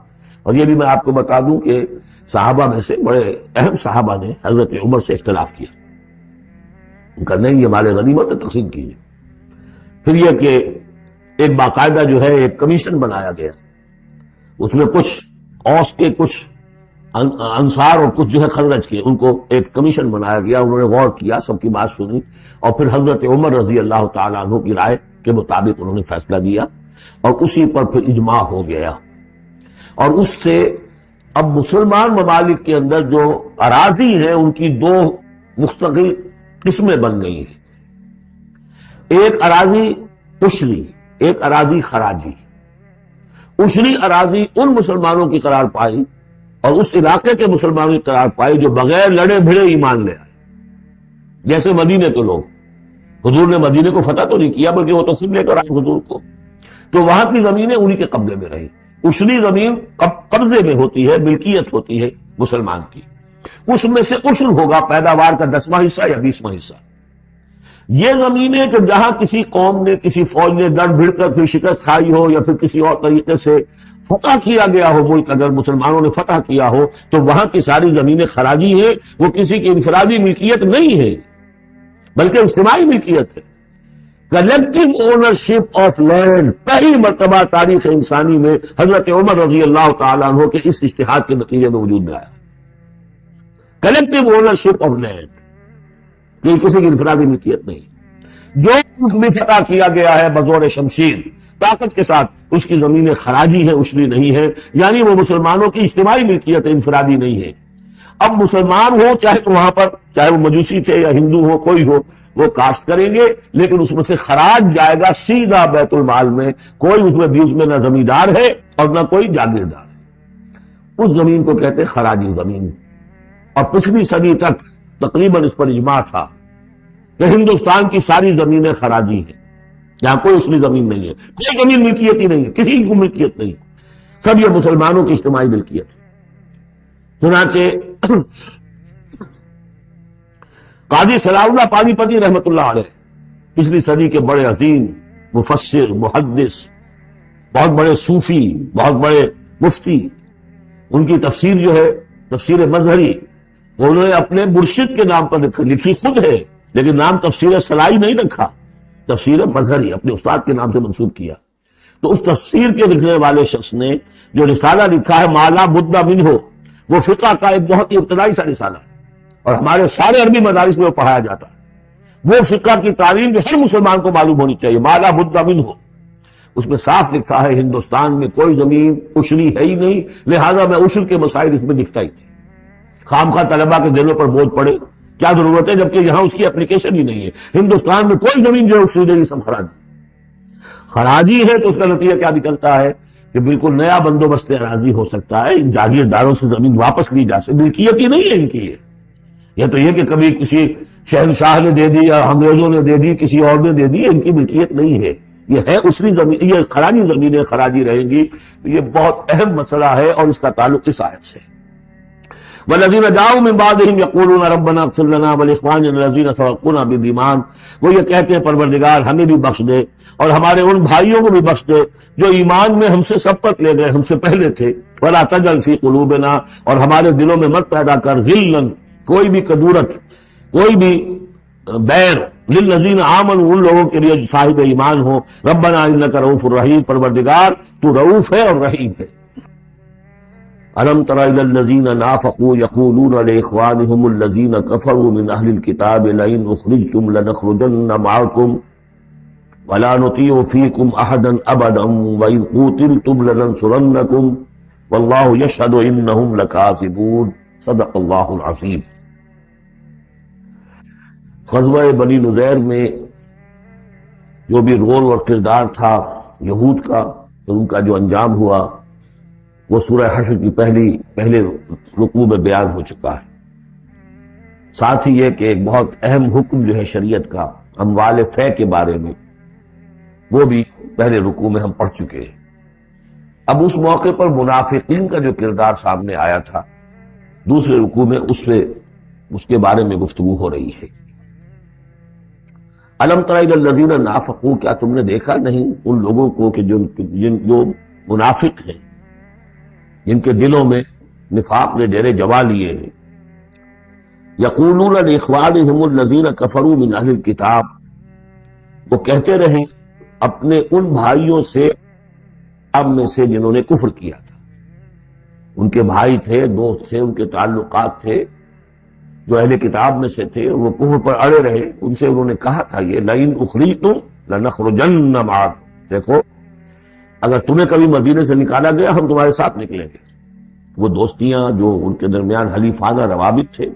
اور یہ بھی میں آپ کو بتا دوں کہ صحابہ میں سے بڑے اہم صحابہ نے حضرت عمر سے اختلاف کیا، ان کا نہیں یہ مال غنیمت تقسیم کیجیے. پھر یہ کہ ایک باقاعدہ جو ہے ایک کمیشن بنایا گیا، اس میں کچھ اوس کے، کچھ انصار اور کچھ جو ہے خزرج کے، ان کو ایک کمیشن بنایا گیا. انہوں نے غور کیا، سب کی بات سنی، اور پھر حضرت عمر رضی اللہ تعالیٰ عنہ کی رائے کے مطابق انہوں نے فیصلہ دیا، اور اسی پر پھر اجماع ہو گیا. اور اس سے اب مسلمان ممالک کے اندر جو اراضی ہیں ان کی دو مستقل قسمیں بن گئی ہیں، ایک اراضی عشری، ایک اراضی خراجی. عشری اراضی ان مسلمانوں کی قرار پائی اور اس علاقے کے مسلمانوں کی قرار پائی جو بغیر لڑے بھڑے ایمان لے آئے. جیسے مدینے کے لوگ، حضور نے مدینے کو فتح تو نہیں کیا بلکہ وہ تسلیم لے کر آئے حضور کو، تو وہاں کی زمینیں انہی کے قبضے میں رہی. عشری زمین قبضے میں ہوتی ہے، ملکیت ہوتی ہے مسلمان کی، اس میں سے عشر ہوگا پیداوار کا 10واں حصہ یا 20واں حصہ. یہ زمینیں کہ جہاں کسی قوم نے، کسی فوج نے لڑ بھڑ کر پھر شکست کھائی ہو یا پھر کسی اور طریقے سے فتح کیا گیا ہو ملک، اگر مسلمانوں نے فتح کیا ہو تو وہاں کی ساری زمینیں خراجی ہیں، وہ کسی کی انفرادی ملکیت نہیں ہے بلکہ اجتماعی ملکیت ہے. کلیکٹو اونرشپ آف لینڈ پہلی مرتبہ تاریخ انسانی میں حضرت عمر رضی اللہ تعالیٰ عنہ کے اس اجتہاد کے نتیجے میں وجود میں آیا. کلیکٹو اونرشپ آف لینڈ، کہ کسی کی انفرادی ملکیت نہیں. جو ملک میں فتح کیا گیا ہے بزور شمشیر طاقت کے ساتھ، اس کی زمینیں خراجی ہیں، اشری نہیں ہے، یعنی وہ مسلمانوں کی اجتماعی ملکیت ہے، انفرادی نہیں ہے. اب مسلمان ہو چاہے تو وہاں پر چاہے وہ مجوسی تھے یا ہندو ہو کوئی ہو، وہ کاشت کریں گے، لیکن اس میں سے خراج جائے گا سیدھا بیت المال میں. کوئی اس میں بیچ میں نہ زمیندار ہے اور نہ کوئی جاگیردار ہے. اس زمین کو کہتے ہیں خراجی زمین. اور پچھلی صدی تک تقریباً اس پر اجماع تھا کہ ہندوستان کی ساری زمینیں خراجی ہیں، یہاں کوئی اصلی زمین نہیں ہے، کوئی زمین ملکیت ہی نہیں ہے، کسی کو ملکیت نہیں، سب یہ مسلمانوں کی اجتماعی ملکیت ہے. چنانچہ قاضی صلاح اللہ پانی پتی رحمت اللہ علیہ پچھلی صدی کے بڑے عظیم مفسر، محدث، بہت بڑے صوفی، بہت بڑے مفتی، ان کی تفسیر جو ہے تفسیر مظہری، انہوں نے اپنے مرشد کے نام پر لکھی خود ہے، لیکن نام تفسیر صلاحی نہیں رکھا، تفسیر مظہری اپنے استاد کے نام سے منسوب کیا. تو اس تفسیر کے لکھنے والے شخص نے جو رسالہ لکھا ہے مالا بدہ منہ، وہ فقہ کا ایک بہت ہی ابتدائی سا رسالہ ہے اور ہمارے سارے عربی مدارس میں وہ پڑھایا جاتا ہے. وہ فقہ کی تعلیم جو ہر مسلمان کو معلوم ہونی چاہیے، مالا بدہ منہ. اس میں صاف لکھا ہے ہندوستان میں کوئی زمین عشری ہے ہی نہیں، لہذا میں عشر کے مسائل اس میں لکھتا ہی نہیں. خام خواہ طلبہ کے دلوں پر بوجھ پڑے، کیا ضرورت ہے، جبکہ یہاں اس کی اپلیکیشن ہی نہیں ہے. ہندوستان میں کوئی زمین جو عشری نہیں، سب خراجی ہے. تو اس کا نتیجہ کیا نکلتا ہے کہ بالکل نیا بندوبست اراضی ہو سکتا ہے، ان جاگیرداروں سے زمین واپس لی جا سکتی، ملکیت ہی نہیں ہے ان کی. یہ تو یہ کہ کبھی کسی شہنشاہ نے دے دی یا انگریزوں نے دے دی، کسی اور نے دے دی، ان کی ملکیت نہیں ہے. یہ ہے اسری زمین، یہ خراجی زمینیں خراجی رہیں گی. یہ بہت اہم مسئلہ ہے اور اس کا تعلق اس آیت سے. والذین جاؤوا من بعدہم یقولون ربنا اغفر لنا ولاخواننا الذین سبقونا بالایمان، وہ یہ کہتے ہیں پروردگار ہمیں بھی بخش دے اور ہمارے ان بھائیوں کو بھی بخش دے جو ایمان میں ہم سے سبقت لے گئے، ہم سے پہلے تھے. ولا تجعل فی قلوبنا، اور ہمارے دلوں میں مت پیدا کر غلا، کوئی بھی کدورت، کوئی بھی بیر، للذین آمنوا، ان لوگوں کے لیے جو صاحب ایمان ہو. ربنا انک رؤوف الرحیم، پروردگار تو رؤوف ہے اور رحیم ہے. أَلَمْ تَرَ إِلَى الَّذِينَ نَافَقُوا يَقُولُونَ لِإِخْوَانِهُمُ الَّذِينَ كَفَرُوا مِنْ أَهْلِ الْكِتَابِ لَئِنْ أُخْرِجْتُمْ لَنَخْرُجَنَّ مَعَكُمْ وَلَا نُطِيعُ فِيكُمْ أَحَدًا أَبَدًا وَإِنْ قُوتِلْتُمْ لَنَنْصُرَنَّكُمْ وَاللَّهُ يَشْهَدُ إِنَّهُمْ لَكَاذِبُونَ. صدق اللہ العظیم. غزوہ بنی نذیر میں جو بھی رول اور کردار تھا یہود کا، ان کا جو انجام ہوا وہ سورہ حشر کی پہلے رکوع میں بیان ہو چکا ہے. ساتھ ہی یہ کہ ایک بہت اہم حکم جو ہے شریعت کا اموال فے کے بارے میں، وہ بھی پہلے رکوع میں ہم پڑھ چکے ہیں. اب اس موقع پر منافقین کا جو کردار سامنے آیا تھا دوسرے رکوع میں، اس کے بارے میں گفتگو ہو رہی ہے. الم تر الی الذین نافقوا، کیا تم نے دیکھا نہیں ان لوگوں کو کہ جو منافق ہیں، جن کے دلوں میں نفاق نے ڈیرے جما لیے ہیں. یقولون لاخوانہم الذین کفروا من اہل الکتاب، وہ کہتے رہے اپنے ان بھائیوں سے اب میں سے جنہوں نے کفر کیا تھا. ان کے بھائی تھے، دوست تھے، ان کے تعلقات تھے جو اہل کتاب میں سے تھے، وہ کفر پر اڑے رہے. ان سے انہوں نے کہا تھا یہ لئن اخرجتم لنخرجن معکم، دیکھو اگر تمہیں کبھی مدینے سے نکالا گیا ہم تمہارے ساتھ نکلیں گے. وہ دوستیاں جو ان کے درمیان حلیفانہ روابط تھے،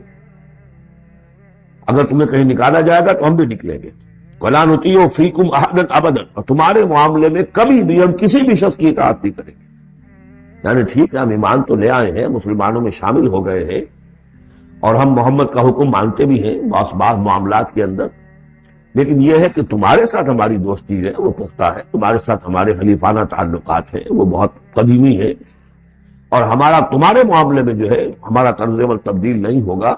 اگر تمہیں کہیں نکالا جائے گا تو ہم بھی نکلیں گے. وَلَا نُطِيعُ فِيكُمْ أَحَدًا أَبَدًا، اور تمہارے معاملے میں کبھی بھی ہم کسی بھی شخص کی اطاعت نہیں کریں گے. یعنی ٹھیک ہے ہم ایمان تو لے آئے ہیں، مسلمانوں میں شامل ہو گئے ہیں اور ہم محمد کا حکم مانتے بھی ہیں بعض معاملات کے اندر، لیکن یہ ہے کہ تمہارے ساتھ ہماری دوستی ہے وہ پختہ ہے، تمہارے ساتھ ہمارے حلیفانہ تعلقات ہیں وہ بہت قدیمی ہے، اور ہمارا تمہارے معاملے میں جو ہے ہمارا طرز عمل تبدیل نہیں ہوگا.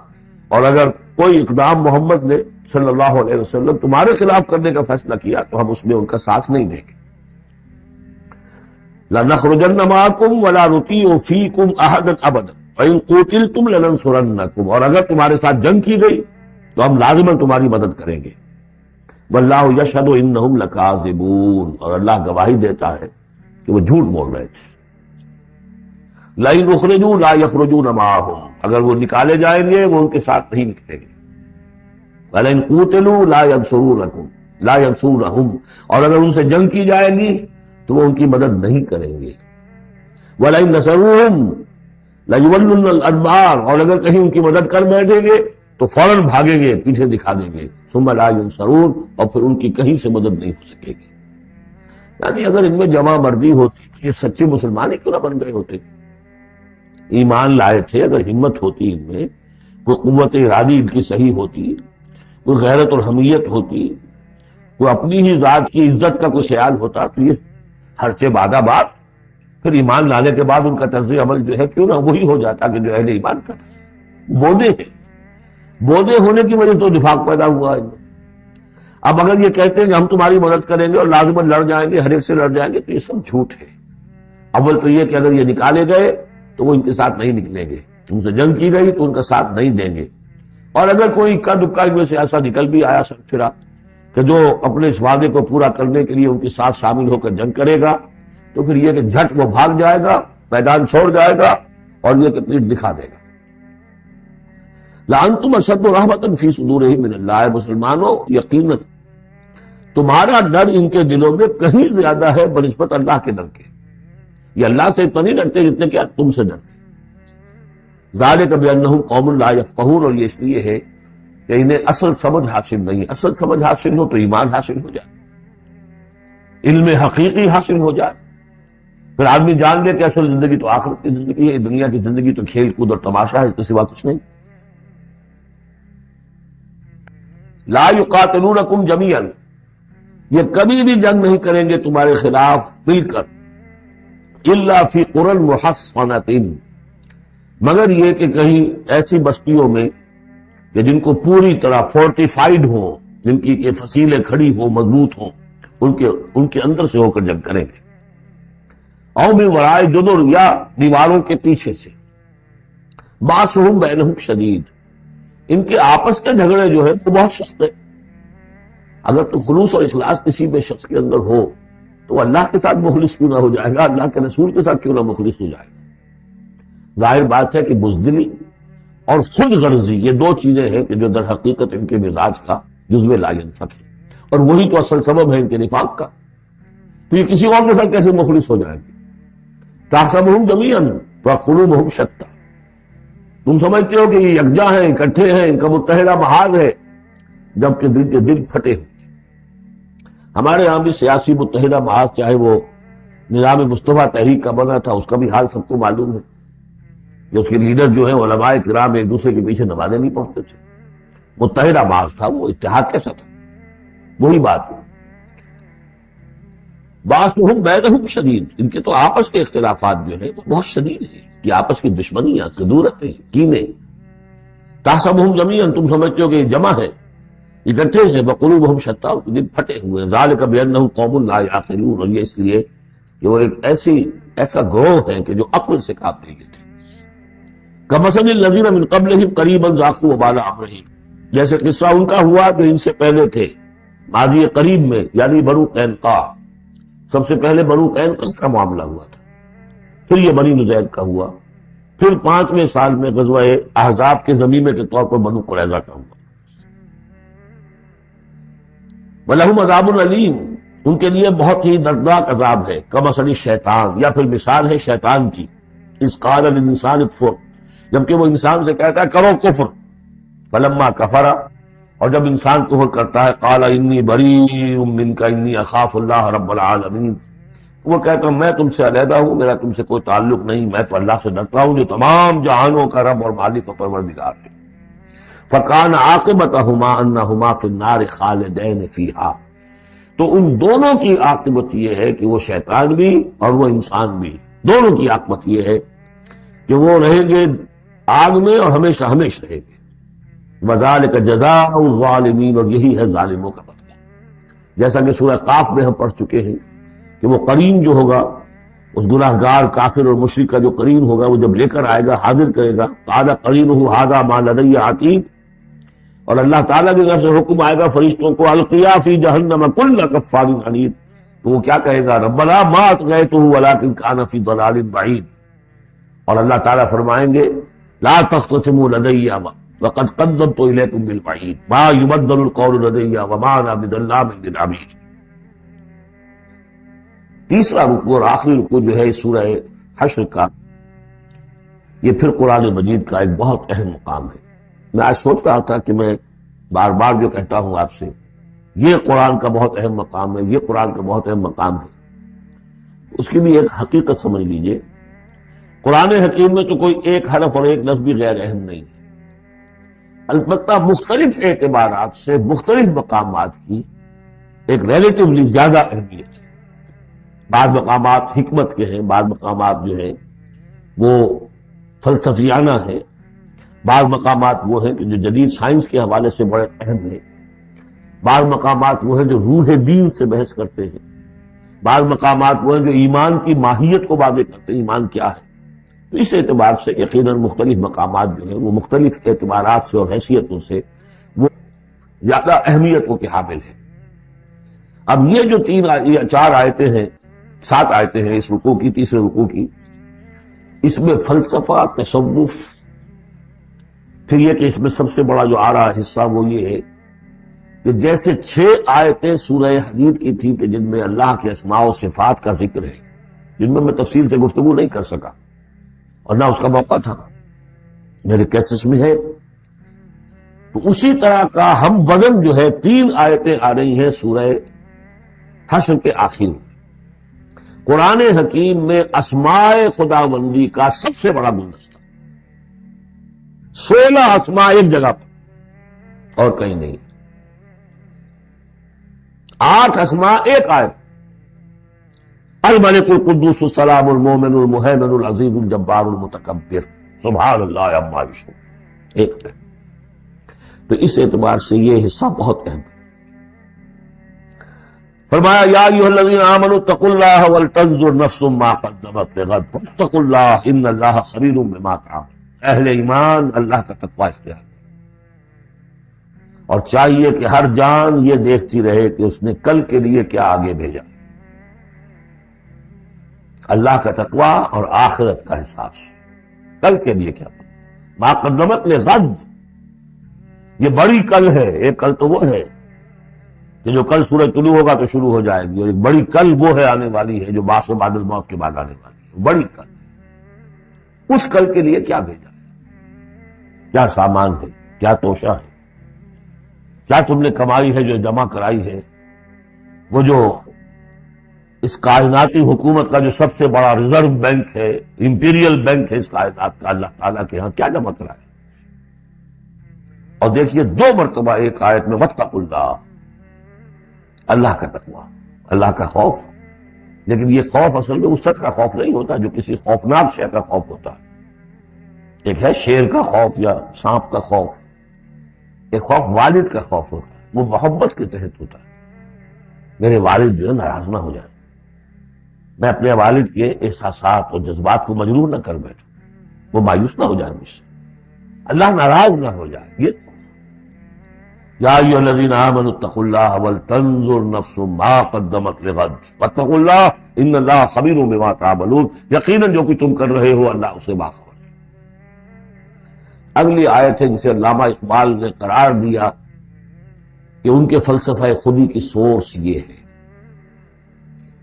اور اگر کوئی اقدام محمد نے صلی اللہ علیہ وسلم تمہارے خلاف کرنے کا فیصلہ کیا تو ہم اس میں ان کا ساتھ نہیں دیں گے. لَنَخْرُجَنَّ مَعَكُمْ وَلَا نُطِيعُ فِيكُمْ أَحَدًا أَبَدًا وَإِن قُوتِلْتُمْ لَنَنصُرَنَّكُمْ، اور اگر تمہارے ساتھ جنگ کی گئی تو ہم لازماً تمہاری مدد کریں گے. وَاللَّهُ يَشْهَدُ إِنَّهُمْ لَكَاذِبُونَ، اور اللہ گواہی دیتا ہے کہ وہ جھوٹ بول رہے تھے. لَئِنْ أُخْرِجُوا لَا يَخْرُجُونَ مَعَهُمْ، اگر وہ نکالے جائیں گے وہ ان کے ساتھ نہیں نکلیں گے. وَلَئِن قُوتِلُوا لَا يَنصُرُونَهُمْ اور اگر ان سے جنگ کی جائے گی تو وہ ان کی مدد نہیں کریں گے. وَلَئِن نَصَرُوهُمْ لَيُوَلُّنَّ الْأَدْبَارَ اور اگر کہیں ان کی مدد کر بیٹھیں گے تو فوراً بھاگیں گے، پیچھے دکھا دیں گے. ثُمَّ لَا يُنصَرُونَ اور پھر ان کی کہیں سے مدد نہیں ہو سکے گی. یعنی اگر ان میں جمع مردی ہوتی تو یہ سچے مسلمان ہی کیوں نہ بن گئے ہوتے؟ ایمان لائے تھے، اگر ہمت ہوتی ان میں، کوئی قوت ارادی ان کی صحیح ہوتی، کوئی غیرت اور حمیت ہوتی، کوئی اپنی ہی ذات کی عزت کا کوئی خیال ہوتا تو یہ ہرچے بادہ بات پھر ایمان لانے کے بعد ان کا طرز عمل جو ہے کیوں نہ وہی ہو جاتا کہ جو اہل ایمان کا تھا. بودے ہیں، بودے ہونے کی وجہ تو نفاق پیدا ہوا ہے. اب اگر یہ کہتے ہیں کہ ہم تمہاری مدد کریں گے اور لازماً لڑ جائیں گے، ہر ایک سے لڑ جائیں گے، تو یہ سب جھوٹ ہے. اول تو یہ کہ اگر یہ نکالے گئے تو وہ ان کے ساتھ نہیں نکلیں گے، ان سے جنگ کی گئی تو ان کا ساتھ نہیں دیں گے. اور اگر کوئی اکا دکا ان میں سے ایسا نکل بھی آیا سر پھرا کہ جو اپنے اس وعدے کو پورا کرنے کے لیے ان کے ساتھ شامل ہو کر جنگ کرے گا تو پھر یہ کہ جھٹ وہ بھاگ جائے گا، میدان چھوڑ جائے گا اور یہ کہ پیٹ دکھا دے گا. لَأَنْتُمْ أَشَدُّ رَهْبَةً فِي صُدُورِهِم مِّنَ اللَّهِ مسلمانوں یقیناً تمہارا ڈر ان کے دلوں میں کہیں زیادہ ہے بنسبت اللہ کے ڈر کے. یہ اللہ سے اتنا نہیں ڈرتے جتنے کہ تم سے ڈرتے. ذَلِكَ بِأَنَّهُمْ قَوْمٌ لَا يَفْقَهُونَ اور یہ اس لیے ہے کہ انہیں اصل سمجھ حاصل نہیں. اصل سمجھ حاصل ہو تو ایمان حاصل ہو جائے، علم حقیقی حاصل ہو جائے، پھر آدمی جان لے کہ اصل زندگی تو آخرت کی زندگی ہے، دنیا کی زندگی تو کھیل کود اور تماشا ہے، اس کے سوا کچھ نہیں. لا يقاتلونکم جمیعا یہ کبھی بھی جنگ نہیں کریں گے تمہارے خلاف مل کر، الا فی قرى محصنۃ مگر یہ کہ کہیں ایسی بستیوں میں کہ جن کو پوری طرح فورٹیفائیڈ ہوں، جن کی کہ فصیلیں کھڑی ہوں، مضبوط ہوں، ان کے اندر سے ہو کر جنگ کریں گے. او من وراء جدر یا دیواروں کے پیچھے سے. باسہم بینہم شدید ان کے آپس کے جھگڑے جو ہے وہ بہت سخت ہے. اگر تو خلوص اور اخلاص کسی بھی شخص کے اندر ہو تو اللہ کے ساتھ مخلص کیوں نہ ہو جائے گا، اللہ کے رسول کے ساتھ کیوں نہ مخلص ہو جائے گا. ظاہر بات ہے کہ بزدلی اور خود غرضی یہ دو چیزیں ہیں کہ جو در حقیقت ان کے مزاج کا جزو لا ينفک ہے، اور وہی تو اصل سبب ہے ان کے نفاق کا. تو یہ کسی اور کے ساتھ کیسے مخلص ہو جائیں گے؟ تحسبهم جميعا وقلوبهم شتى تم سمجھتے ہو کہ یہ یکجا ہیں، اکٹھے ہیں، ان کا متحدہ محاذ ہے، جبکہ دل کے دل پھٹے ہوئے. ہمارے یہاں بھی سیاسی متحدہ محاذ چاہے وہ نظام مصطفیٰ تحریک کا بنا تھا، اس کا بھی حال سب کو معلوم ہے کہ اس کے لیڈر جو ہیں علماء کرام ایک دوسرے کے پیچھے نمازیں نہیں پہنچتے تھے. متحدہ محاذ تھا، وہ اتحاد کیسا تھا؟ وہی بات ہے. باسہم بینہم شدید ان کے تو آپس کے اختلافات جو ہیں وہ بہت شدید ہیں، کہ آپس کی دشمنیاں، قدورتیں، کینے. تحسبہم جمیعا تم سمجھتے ہو کہ یہ جمع ہے، اکٹھے ہیں، وقلوبہم شتیٰ اور دل پھٹے ہوئے ہیں. ذالک بانہم قوم لا یعقلون اور یہ اس لیے کہ وہ ایک ایسا گروہ ہے کہ جو عقل سے کام نہیں لیتے. کمثل الذین من قبلہم قریبا ذاقوا وبال امرہم جیسے قصہ ان کا ہوا جو ان سے پہلے تھے ماضی قریب میں، یعنی بنو قینقاع. سب سے پہلے بنو قینقاع کا معاملہ ہوا تھا، پھر یہ بنی نضیر کا ہوا، پھر 5ویں سال میں غزوہ احزاب کے ضمیمے کے طور پر بنو قریظہ کا ہوا. وَلَهُمْ عَذَابٌ أَلِيمٌ ان کے لیے بہت ہی دردناک عذاب ہے. کمثل الشیطان یا پھر مثال ہے شیطان کی. اذ قال للانسان اکفر جبکہ وہ انسان سے کہتا ہے کرو کفر. فلما کفر اور جب انسان کفر کرتا ہے قال انی بریء منک انی اخاف اللہ رب العالمین وہ کہتا ہوں میں تم سے علیحدہ ہوں، میرا تم سے کوئی تعلق نہیں، میں تو اللہ سے ڈرتا ہوں جو تمام جہانوں کا رب اور مالک و پروردگار ہے. فکان عاقبتہما انہما فی النار خالدین فیہا تو ان دونوں کی عاقبت یہ ہے کہ وہ شیطان بھی اور وہ انسان بھی دونوں کی عاقبت یہ ہے کہ وہ رہیں گے آگ میں اور ہمیشہ ہمیشہ رہیں گے. وذالک جزاء الظالمین اور یہی ہے ظالموں کا بدلہ. جیسا کہ سورہ قاف میں ہم پڑھ چکے ہیں کہ وہ قرین جو ہوگا اس گناہگار کافر اور مشرک کا جو قرین ہوگا وہ جب لے کر آئے گا حاضر کرے گا قال قرینہ ھذا ما لدی عتید اور اللہ تعالیٰ کی طرف سے حکم آئے گا فرشتوں کو القیا فی جہنم کل کفار عنید تو وہ کیا کہے گا ربنا ما اطغیتہ ولکن کان فی ضلال بعید اور اللہ تعالیٰ فرمائیں گے لا تختصموا لدي وقد قدمت الیکم بالوعید ما یبدل القول لدی وما انا بظلام للعبید۔ تیسرا رکوع اور آخری رکوع جو ہے اس سورہ حشر کا، یہ پھر قرآن مجید کا ایک بہت اہم مقام ہے۔ میں آج سوچ رہا تھا کہ میں بار بار جو کہتا ہوں آپ سے، یہ قرآن کا بہت اہم مقام ہے، یہ قرآن کا بہت اہم مقام ہے، اس کی بھی ایک حقیقت سمجھ لیجئے۔ قرآن حکیم میں تو کوئی ایک حرف اور ایک لفظ بھی غیر اہم نہیں ہے، البتہ مختلف اعتبارات سے مختلف مقامات کی ایک ریلیٹیولی زیادہ اہمیت ہے۔ بعض مقامات حکمت کے ہیں، بعض مقامات جو ہیں وہ فلسفیانہ ہیں، بعض مقامات وہ ہیں کہ جو جدید سائنس کے حوالے سے بڑے اہم ہیں، بعض مقامات وہ ہیں جو روح دین سے بحث کرتے ہیں، بعض مقامات وہ ہیں جو ایمان کی ماہیت کو واضح کرتے ہیں، ایمان کیا ہے۔ تو اس اعتبار سے یقیناً مختلف مقامات جو ہیں وہ مختلف اعتبارات سے اور حیثیتوں سے وہ زیادہ اہمیت کے حامل ہیں۔ اب یہ جو چار آیتیں ہیں، 7 آیتیں ہیں اس رکوع کی، تیسرے رکوع کی، اس میں فلسفہ، تصوف، پھر یہ کہ اس میں سب سے بڑا جو آ رہا حصہ وہ یہ ہے کہ جیسے 6 آیتیں سورہ حدید کی تھی کہ جن میں اللہ کے اسماء و صفات کا ذکر ہے، جن میں تفصیل سے گفتگو نہیں کر سکا اور نہ اس کا موقع تھا، میرے کیسز میں ہے، تو اسی طرح کا ہم وزن جو ہے 3 آیتیں آ رہی ہیں سورہ حشر کے آخر میں۔ قرآن حکیم میں اسماء خداوندی کا سب سے بڑا گلدستہ، 16 اسماء ایک جگہ پر اور کہیں نہیں، 8 اسماء ایک آیت، الملک القدوس السلام المومن المہیمن العزیز الجبار المتکبر سبحان اللہ عما یشرکون، ایک ہے۔ تو اس اعتبار سے یہ حصہ بہت اہم ہے۔ فرمایا یا ایھا الذین آمنوا اتقوا اللہ ولتنظر نفس ما قدمت لغد واتقوا اللہ ان اللہ خبیر بما تعملون۔ اہل ایمان اللہ کا تقوی اختیار کریں، اور چاہیے کہ ہر جان یہ دیکھتی رہے کہ اس نے کل کے لیے کیا آگے بھیجا۔ اللہ کا تقوی اور آخرت کا احساس، کل کے لیے کیا ما قدمت لغد، یہ بڑی کل ہے۔ ایک کل تو وہ ہے کہ جو کل سورج طلوع ہوگا تو شروع ہو جائے گی، اور ایک بڑی کل وہ ہے آنے والی ہے جو بعث و بعد الموت کے بعد آنے والی ہے، بڑی کل۔ اس کل کے لیے کیا بھیجا ہے، کیا سامان ہے، کیا توشہ ہے، کیا تم نے کمائی ہے جو جمع کرائی ہے، وہ جو اس کائناتی حکومت کا جو سب سے بڑا ریزرو بینک ہے، امپیریل بینک ہے اس کائنات کا، اللہ تعالیٰ کے ہاں کیا جمع کرایا۔ اور دیکھیے 2 مرتبہ ایک آیت میں واتقوا اللہ، اللہ کا تقوی، اللہ کا خوف۔ لیکن یہ خوف اصل میں اس طرح کا خوف نہیں ہوتا جو کسی خوفناک شے کا خوف ہوتا ہے۔ ایک ہے شیر کا خوف یا سانپ کا خوف، ایک خوف والد کا خوف ہوتا ہے، وہ محبت کے تحت ہوتا ہے۔ میرے والد جو ہے ناراض نہ ہو جائے، میں اپنے والد کے احساسات اور جذبات کو مجروح نہ کر بیٹھوں، وہ مایوس نہ ہو جائے مجھ سے، اللہ ناراض نہ ہو جائے، یہ خوف۔ یا ایھا الذین آمنوا اتقوا اللہ ولتنظر نفس ما قدمت لغد واتقوا اللہ ان اللہ خبیر بما تعملون، یقیناً جو کچھ تم کر رہے ہو اللہ اسے باخبر ہے۔ اگلی آیت ہے جسے علامہ اقبال نے قرار دیا کہ ان کے فلسفہ خودی کی سورس یہ ہے۔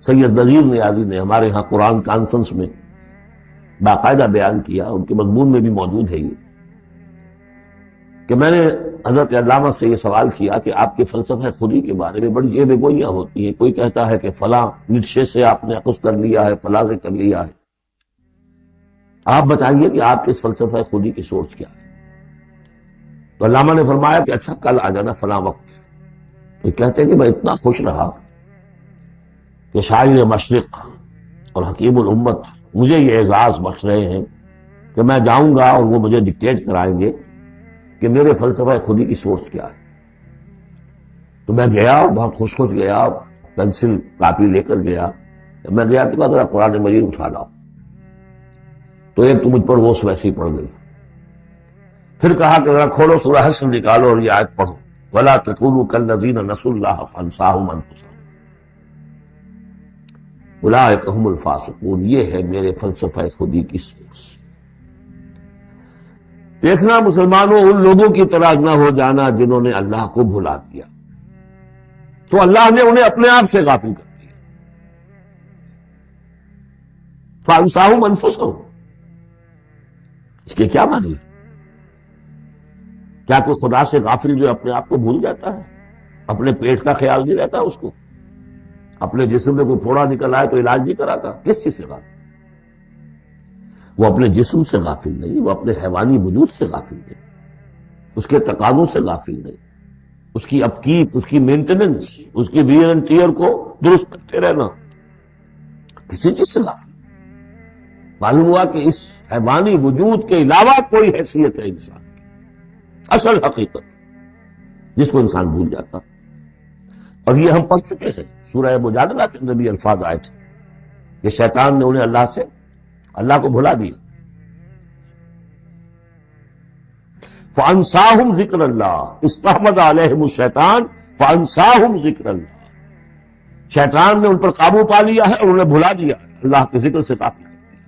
سید نذیر نیازی نے ہمارے ہاں قرآن کانفرنس میں باقاعدہ بیان کیا، ان کے مضمون میں بھی موجود ہے یہ، کہ میں نے حضرت علامہ سے یہ سوال کیا کہ آپ کے فلسفہ خودی کے بارے میں بڑی جیب گوئیاں ہوتی ہیں، کوئی کہتا ہے کہ فلاں نیچے سے آپ نے اخذ کر لیا ہے، فلاں سے کر لیا ہے، آپ بتائیے کہ آپ کے فلسفہ خودی کی سورس کیا ہے۔ تو علامہ نے فرمایا کہ اچھا کل آ جانا فلاں وقت۔ تو کہتے ہیں کہ میں اتنا خوش رہا کہ شاعر مشرق اور حکیم الامت مجھے یہ اعزاز بخش رہے ہیں کہ میں جاؤں گا اور وہ مجھے ڈکٹیٹ کرائیں گے کہ میرے فلسفہ خودی کی سورس کیا ہے۔ تو میں گیا، بہت خوش گیا، پینسل کاپی لے کر گیا۔ جب میں گیا تو کہا ذرا قرآن مجید اٹھا لاؤ، تو ایک تو مجھ پر وہ ویسی پڑ گئی، پھر کہا کہ ذرا کھولو سورہ حشر نکالو اور یہ آیت پڑھو، وَلَا تَكُونُوا كَالَّذِينَ نَسُوا اللَّهَ فَأَنسَاهُمْ أَنفُسَهُمْ اولئک هم الفاسقون۔ یہ ہے میرے فلسفہ خودی کی سورس۔ دیکھنا مسلمانوں ان لوگوں کی طرح نہ ہو جانا جنہوں نے اللہ کو بھلا دیا، تو اللہ نے انہیں اپنے آپ سے غافل کر دیا۔ فَأَنسَاهُمْ أَنفُسَهُمْ، اس کے کیا معنی؟ کیا کوئی خدا سے غافل جو اپنے آپ کو بھول جاتا ہے؟ اپنے پیٹ کا خیال نہیں رہتا اس کو؟ اپنے جسم میں کوئی پھوڑا نکل آئے تو علاج نہیں کراتا؟ کس چیز سے غافل؟ وہ اپنے جسم سے غافل نہیں، وہ اپنے حیوانی وجود سے غافل نہیں، اس کے تقاضوں سے غافل نہیں، اس کی اپکیپ، اس کی مینٹیننس، اس کی ویئر اینڈ ٹیئر کو درست کرتے رہنا، کسی چیز سے غافل۔ معلوم ہوا کہ اس حیوانی وجود کے علاوہ کوئی حیثیت ہے انسان کی، اصل حقیقت جس کو انسان بھول جاتا۔ اور یہ ہم پڑھ چکے ہیں سورہ مجادلہ کے اندر بھی الفاظ آئے تھے کہ شیطان نے انہیں اللہ کو بھلا دیا۔ فَأَنسَاهُمْ ذِكْرَ اللَّهِ، اسْتَحْوَذَ عَلَيْهِمُ الشَّيْطَانُ فَأَنسَاهُمْ ذِكْرَ اللَّهِ، شیطان نے ان پر قابو پا لیا ہے اور انہیں بھلا دیا ہے، اللہ کے ذکر سے غافل کر دیا۔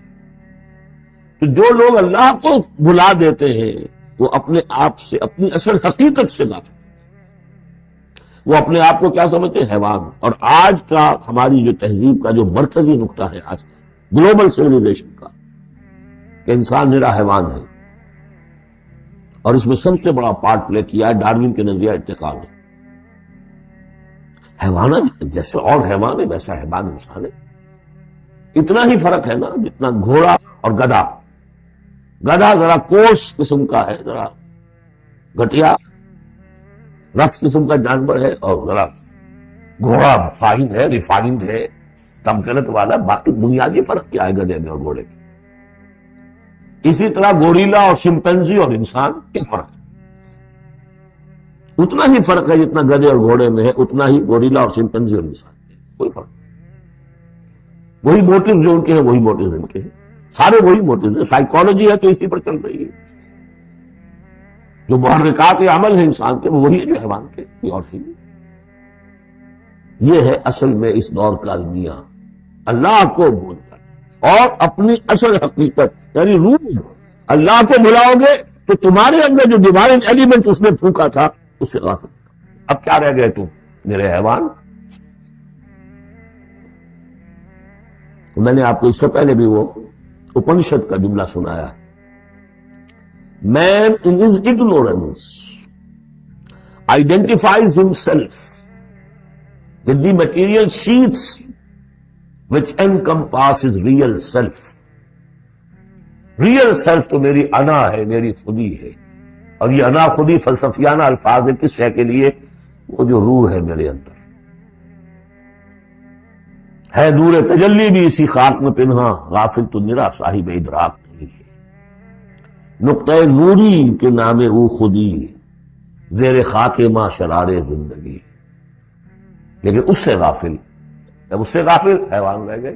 تو جو لوگ اللہ کو بھلا دیتے ہیں وہ اپنے آپ سے، اپنی اصل حقیقت سے غافل، وہ اپنے آپ کو کیا سمجھتے ہیں؟ حیوان۔ اور آج کا ہماری جو تہذیب کا جو مرکزی نقطہ ہے آج کا گلوبل سویلائزیشن کا، کہ انسان نرا حیوان ہے، اور اس میں سب سے بڑا پارٹ پلے کیا ہے ڈاروین کے نظریہ ارتقاء نے۔ حیوان جیسے اور حیوان ہے ویسا حیوان انسان ہے، اتنا ہی فرق ہے نا جتنا گھوڑا اور گدھا۔ گدھا ذرا کوس قسم کا ہے، ذرا گھٹیا رف قسم کا جانور ہے، اور ذرا گھوڑا فائن ہے، ریفائنڈ ہے، تمکنت والا۔ باقی بنیادی فرق کیا ہے گدھے میں اور گھوڑے میں؟ اسی طرح گوریلا اور شمپینزی اور انسان کیا فرق ہے؟ اتنا ہی فرق ہے جتنا گدھے اور گھوڑے میں ہے، اتنا ہی گوریلا اور شمپینزی اور انسان میں، کوئی فرق نہیں۔ وہی موٹیوز جو ان کے ہیں وہی موٹیوز ان کے ہیں، سارے وہی موٹیوز ہیں۔ سائیکالوجی ہے تو اسی پر چل رہی ہے، جو محرکات عمل ہے انسان کے وہ وہی ہے جو حیوان کے، کوئی اور نہیں۔ یہ ہے اصل میں اس دور کا المیہ، اللہ کو بھول کر اور اپنی اصل حقیقت یعنی روح۔ اللہ کو بھلاؤ گے تو تمہارے اندر جو ڈیوائن ایلیمنٹ اس نے پھونکا تھا اس سے غافل۔ اب کیا رہ گئے تم؟ میرے حیوان۔ میں نے آپ کو اس سے پہلے بھی وہ اپنشد کا جملہ سنایا ہے، Man in his ignorance identifies himself with the material sheaths which encompass his real self. Real self تو میری انا ہے، میری خودی ہے، اور یہ انا خودی فلسفیانہ الفاظ ہے کس شے کے لیے؟ وہ جو روح ہے میرے اندر ہے، نور تجلی بھی اسی خاک میں پنہاں، غافل تو نرا صاحب ادراک نہیں ہے۔ نقطۂ نوری کے نام او خودی، زیر خاک ماں شرار زندگی، لیکن اس سے غافل۔ جب اس سے غافل حیوان رہ گئے،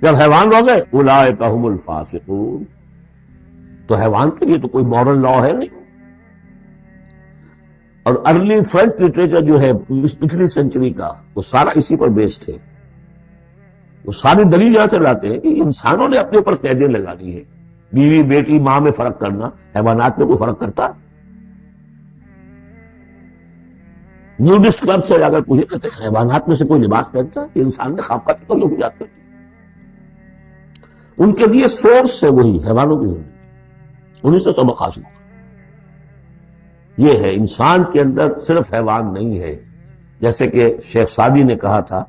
جب حیوان رہ گئے اولئک ھم الفاسقون، تو حیوان کے لیے تو کوئی مورل لا ہے نہیں۔ اور ارلی فرینچ لٹریچر جو ہے پچھلی سینچری کا، وہ سارا اسی پر بیسڈ ہے۔ وہ ساری دلیل یہاں سے لاتے ہیں کہ انسانوں نے اپنے اوپر قیدیں لگا دی ہے، بیوی بیٹی ماں میں فرق کرنا، حیوانات میں کوئی فرق کرتا؟ نیوڈسٹ کلب سے اگر پوچھے کہتے ہیں حیوانات میں سے کوئی لباس پہنتا ہے؟ انسان میں خواب کا تعلق ہو جاتا ہے۔ ان کے لیے سورس ہے وہی حیوانوں کی زندگی، انہیں سے سبق حاصل۔ یہ ہے انسان کے اندر صرف حیوان نہیں ہے، جیسے کہ شیخ سعدی نے کہا تھا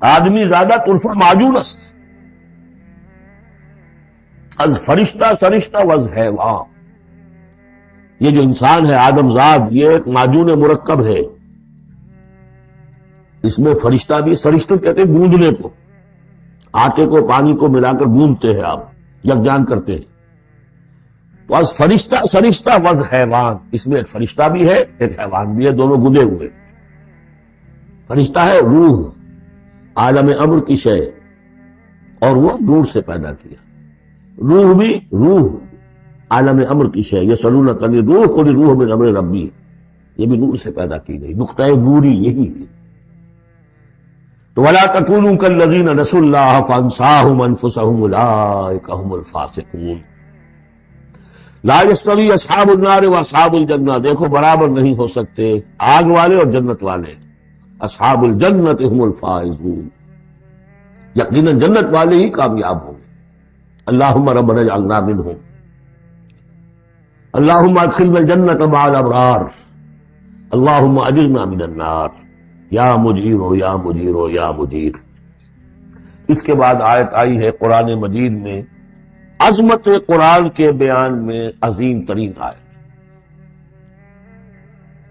آدمی زیادہ ترفع معجون است از فرشتہ سرشتہ وز حیوان۔ یہ جو انسان ہے آدم زاد، یہ ایک معجون مرکب ہے، اس میں فرشتہ بھی، سرشتہ کہتے ہیں گوندنے کو، آٹے کو پانی کو ملا کر گوندتے ہیں آپ، یکجان کرتے ہیں، تو از فرشتہ سرشتہ وز حیوان، اس میں ایک فرشتہ بھی ہے ایک حیوان بھی ہے، دونوں گندے ہوئے۔ فرشتہ ہے روح، عالم امر کی شے، اور وہ نور سے پیدا کیا۔ روح بھی روح عالم امر کی شے، یسألونک عن الروح قل الروح من امر ربی، یہ بھی نور سے پیدا کی گئی، نقطۂ نوری یہی ہے۔ تو ولا تکونوا کالذین نسوا اللہ فانساہم انفسہم اولئک ھم الفاسقون۔ لا یستوی اصحاب النار و اصحاب الجنہ، دیکھو برابر نہیں ہو سکتے آگ والے اور جنت والے. اصحاب الجنت هم الفائزون، یقیناً جنت والے ہی کامیاب ہوں گے. اللہم ربنا اجعلنا منہم، اللہم ادخلنا الجنت مع الابرار، اللہم اجرنا من النار، یا مجیرو یا مجیرو یا مجیر. اس کے بعد آیت آئی ہے قرآن مجید میں عظمت قرآن کے بیان میں عظیم ترین آیت.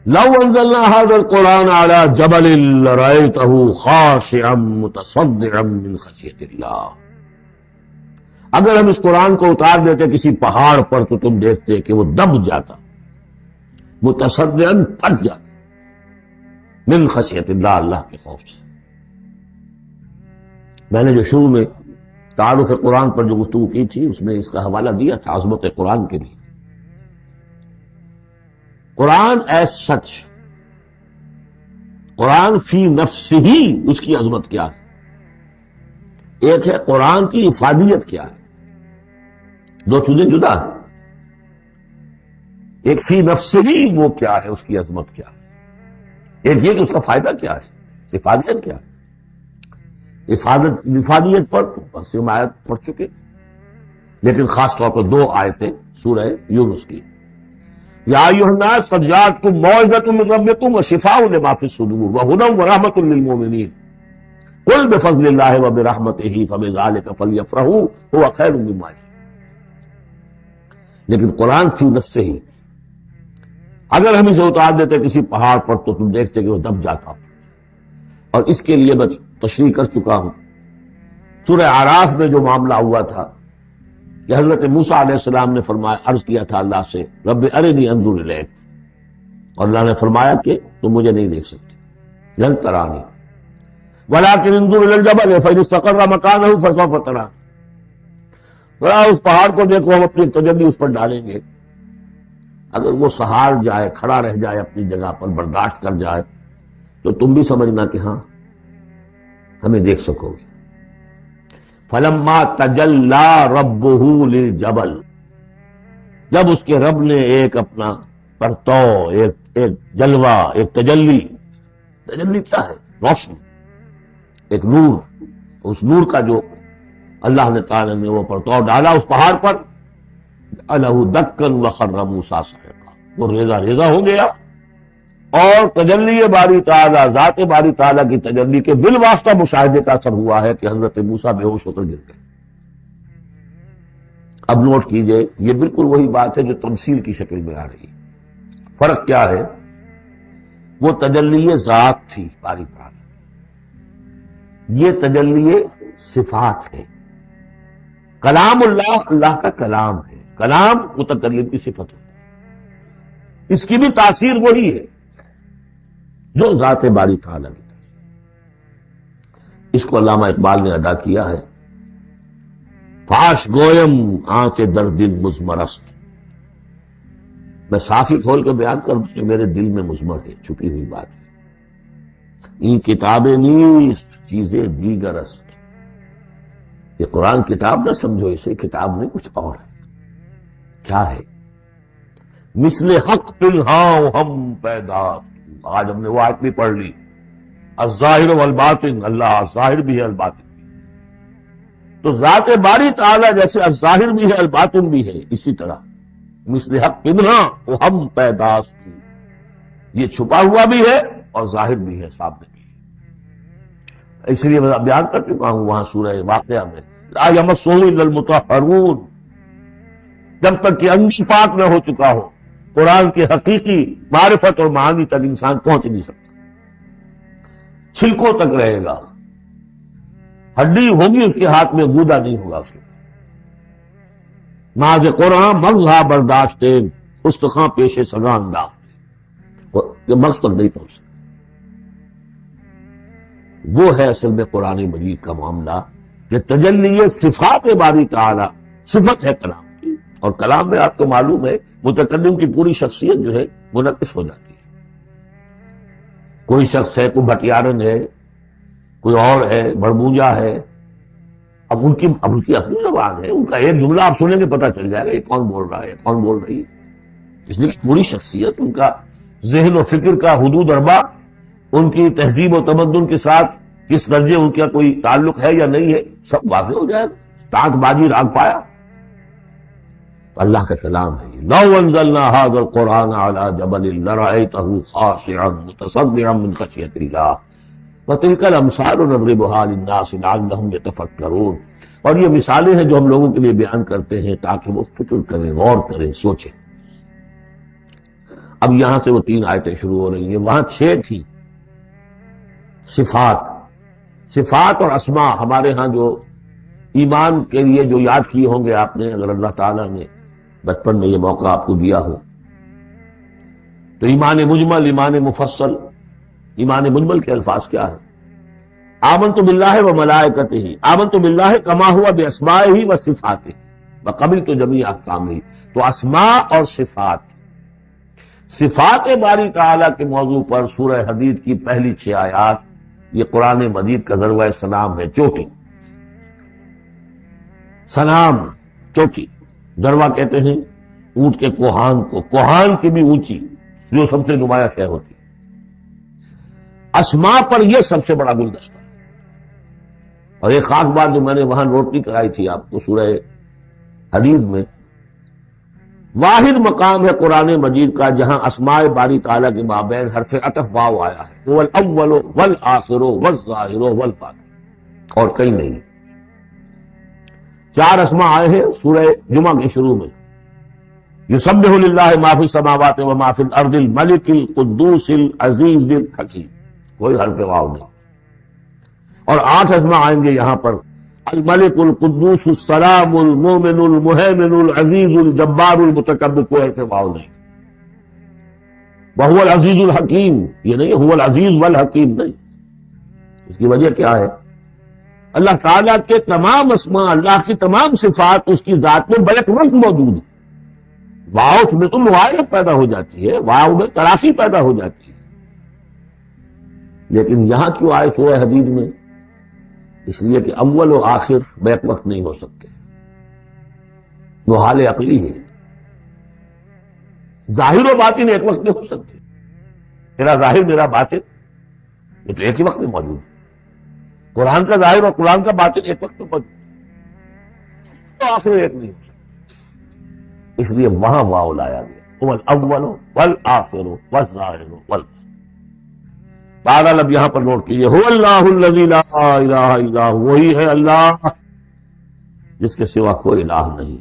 لو انزلنا هذا القرآن على جبل لرأيته خاشعا متصدعا من خشية الله. اگر ہم اس قرآن کو اتار دیتے کسی پہاڑ پر تو تم دیکھتے کہ وہ دب جاتا، متصدعا پھٹ جاتا، من خشیت اللہ، اللہ کے خوف سے. میں نے جو شروع میں تعارف قرآن پر جو گفتگو کی تھی اس میں اس کا حوالہ دیا تھا عظمت قرآن کے لیے. قرآن ایز سچ، قرآن فی نفسہ ہی اس کی عظمت کیا ہے. ایک ہے قرآن کی افادیت کیا ہے، دو چیزیں جدا ہیں. ایک فی نفسہ ہی وہ کیا ہے، اس کی عظمت کیا ہے. ایک یہ کہ اس کا فائدہ کیا ہے، افادیت کیا ہے. افادیت پر بس ہم آیت پڑھ چکے، لیکن خاص طور پر دو آیتیں سورہ یونس کی. یا ایھا الناس قد جاءتکم موعظۃ من ربکم وشفاء لما فی الصدور وہدی ورحمۃ للمؤمنین قل بفضل اللہ وبرحمتہ فبذلک فلیفرحوا ھو خیر مما یجمعون. لیکن قرآن فی نفسہ ہی، اگر ہم اسے اتار دیتے کسی پہاڑ پر تو تم دیکھتے کہ وہ دب جاتا. اور اس کے لیے میں تشریح کر چکا ہوں سورہ اعراف میں جو معاملہ ہوا تھا کہ حضرت موسیٰ علیہ السلام نے فرمایا، عرض کیا تھا اللہ سے رب ارنی انظر الیک، اور اللہ نے فرمایا کہ تم مجھے نہیں دیکھ سکتے، لن ترانی ولکن انظر الی الجبل فإن استقر مکانہ فسوف ترانی. ذرا اس پہاڑ کو دیکھو، ہم اپنی تجلی اس پر ڈالیں گے، اگر وہ سہار جائے، کھڑا رہ جائے اپنی جگہ پر، برداشت کر جائے تو تم بھی سمجھنا کہ ہاں ہمیں دیکھ سکو گے. فلما تجلی ربہ للجبل، جب اس کے رب نے ایک اپنا پرتو، ایک جلوہ، ایک تجلی کیا ہے؟ روشنی، ایک نور. اس نور کا جو اللہ نے تعالی نے وہ پرتو ڈالا اس پہاڑ پر، الہ دکن وخر موسیٰ صعقا، وہ ریزہ ریزہ ہو گیا. اور تجلی باری تعالیٰ، ذات باری تعالیٰ کی تجلی کے بالواسطہ مشاہدے کا اثر ہوا ہے کہ حضرت موسیٰ بے ہوش ہو کر گر گئے. اب نوٹ کیجئے، یہ بالکل وہی بات ہے جو تمثیل کی شکل میں آ رہی ہے. فرق کیا ہے؟ وہ تجلی ذات تھی باری تعالیٰ، یہ تجلی صفات ہے. کلام اللہ، اللہ کا کلام ہے، کلام متکلم کی صفت ہے، اس کی بھی تاثیر وہی ہے جو ذات باری تعالیٰ کی تاثیر. اس کو علامہ اقبال نے ادا کیا ہے، فاش گویم آنچ در دل مضمرست. میں صاف ہی کھول کے بیان کر دوں کہ میرے دل میں مضمر ہے، چھپی ہوئی بات ہے. این کتابیں نیست چیزیں دیگر است. یہ قرآن کتاب نہ سمجھو، اسے کتاب نہیں کچھ اور ہے. کیا ہے؟ مثل حق پنہاں ہم پیدا. آج ہم نے وہ آیت بھی پڑھ لی، الظاہر والباطن، اللہ ظاہر بھی ہے الباطن بھی ہے. تو ذات باری تعالیٰ جیسے الظاہر بھی ہے الباطن بھی ہے، اسی طرح مثل حق پنہاں وہ ہم پیداست، یہ چھپا ہوا بھی ہے اور ظاہر بھی ہے، سامنے بھی ہے. اس لیے میں بیان کر چکا ہوں وہاں سورہ واقعہ میں، لا یمسہ الا المطہرون، جب تک کہ انگی پاک نہ ہو چکا ہو قرآن کی حقیقی معرفت اور معانی تک انسان پہنچ نہیں سکتا. چھلکوں تک رہے گا، ہڈی ہوگی اس کے ہاتھ میں، گودا نہیں ہوگا اس کے. ناز قرآن مغزہ برداشتے استخاں پیش سگاں انداختے، یہ مغز تک نہیں پہنچ سکتا. وہ ہے اصل میں قرآن مجید کا معاملہ کہ تجلی صفات باری تعالی، صفت ہے کلام کی، اور کلام میں آپ کو معلوم ہے متکلم کی پوری شخصیت جو ہے منعکس ہو جاتی ہے. کوئی شخص ہے، کوئی بھٹیارن ہے، کوئی اور ہے، بڑبوجا ہے. اب اب ان کی اپنی زبان ہے، ان کا ایک جملہ آپ سنیں گے پتہ چل جائے گا یہ کون بول رہا ہے کون بول رہی ہے. اس لیے پوری شخصیت، ان کا ذہن و فکر کا حدود اربا، ان کی تہذیب و تمدن کے ساتھ کس درجے ان کا کوئی تعلق ہے یا نہیں ہے، سب واضح ہو جائے گا. تاک بازی راگ پایا. اللہ کا کلام ہے. لو انزلنا هذا القرآن على جبل لرأيته خاشعا متصدعا من خشية الله وتلك الامثال نضربها للناس لعلهم يتفكرون. اور یہ مثالیں ہیں جو ہم لوگوں کے لیے بیان کرتے ہیں تاکہ وہ فکر کریں، غور کریں، سوچیں. اب یہاں سے وہ 3 آیتیں شروع ہو رہی ہیں. وہاں 6 تھی. صفات اور اسماء ہمارے ہاں جو ایمان کے لیے جو یاد کیے ہوں گے آپ نے، اگر اللہ تعالیٰ نے بچپن میں یہ موقع آپ کو دیا ہو تو ایمان مجمل، ایمان مفصل. ایمان مجمل کے الفاظ کیا ہے؟ آمنت باللہ و ملائکتہ، آمنت باللہ کما ہوا باسمائہ و صفاتہ وقبلت جمیع احکامہ. تو اسماء اور صفات باری تعالیٰ کے موضوع پر سورہ حدید کی پہلی 6 آیات، یہ قرآن مجید کا ذروہ سلام ہے. چوٹی، سلام، چوٹی. ذروہ کہتے ہیں اونٹ کے کوہان کو، کوہان کی بھی اونچی جو سب سے نمایاں شے ہوتی. اسماء پر یہ سب سے بڑا گلدستہ. اور ایک خاص بات جو میں نے وہاں نوٹ نہیں کرائی تھی آپ کو، سورہ حدید میں واحد مقام ہے قرآن مجید کا جہاں اسماء باری تعالیٰ کے مابین حرف عطف واو آیا ہے. هو الاول والآخر والظاہر والباطن، اور کہیں نہیں. 4 اسماء آئے ہیں سورہ جمعہ کے شروع میں. یسبح للہ ما فی السماوات و ما فی الارض الملک القدوس العزیز الحکیم، کوئی حرف واو نہیں. اور 8 اسماء آئیں گے یہاں پر، الملک القدوس السلام المومن المہیمن العزیز الجبار المتکبر، کوئی حرف واو نہیں. وہو العزیز الحکیم، یہ نہیں هو العزیز والحکیم نہیں. اس کی وجہ کیا ہے؟ اللہ تعالیٰ کے تمام اسماء، اللہ کی تمام صفات اس کی ذات میں بیک وقت موجود ہے. واو میں تو مغایرت پیدا ہو جاتی ہے، واو میں تراسی پیدا ہو جاتی ہے. لیکن یہاں کیوں آئے سورہ حدید میں؟ اس لیے کہ اول و آخر بیک وقت نہیں ہو سکتے، وہ حال عقلی ہے. ظاہر و باطن ایک وقت نہیں ہو سکتے. میرا ظاہر میرا باطن یہ تو ایک ہی وقت میں موجود ہے. قرآن کا ظاہر اور قرآن کا باطن ایک وقت میں موجود ہے، آخر ایک نہیں ہو سکتا. اس لیے وہاں واو لایا گیا، هو الاول والآخر والظاہر والباطن. بہرحال اب یہاں پر نوٹ کیجیے، هو اللہ الذی لا الہ الا هو، وہی ہے اللہ جس کے سوا کوئی الہ نہیں.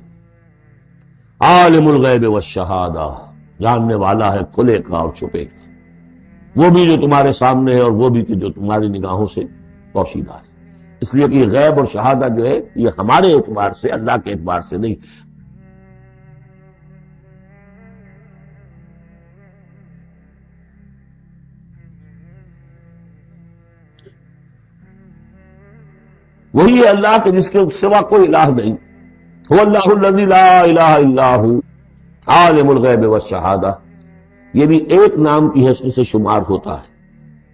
عالم الغیب والشہادہ، جاننے والا ہے کھلے کا اور چھپے کا، وہ بھی جو تمہارے سامنے ہے اور وہ بھی کہ جو تمہاری نگاہوں سے پوشیدہ ہے. اس لیے کہ غیب اور شہادہ جو ہے یہ ہمارے اعتبار سے، اللہ کے اعتبار سے نہیں. وہی ہے اللہ کے جس کے سوا کوئی الہ نہیں. هو اللہ الذی لا الہ الا هو عالم الغیب والشہادہ. یہ بھی ایک نام کی حیثیت سے شمار ہوتا ہے،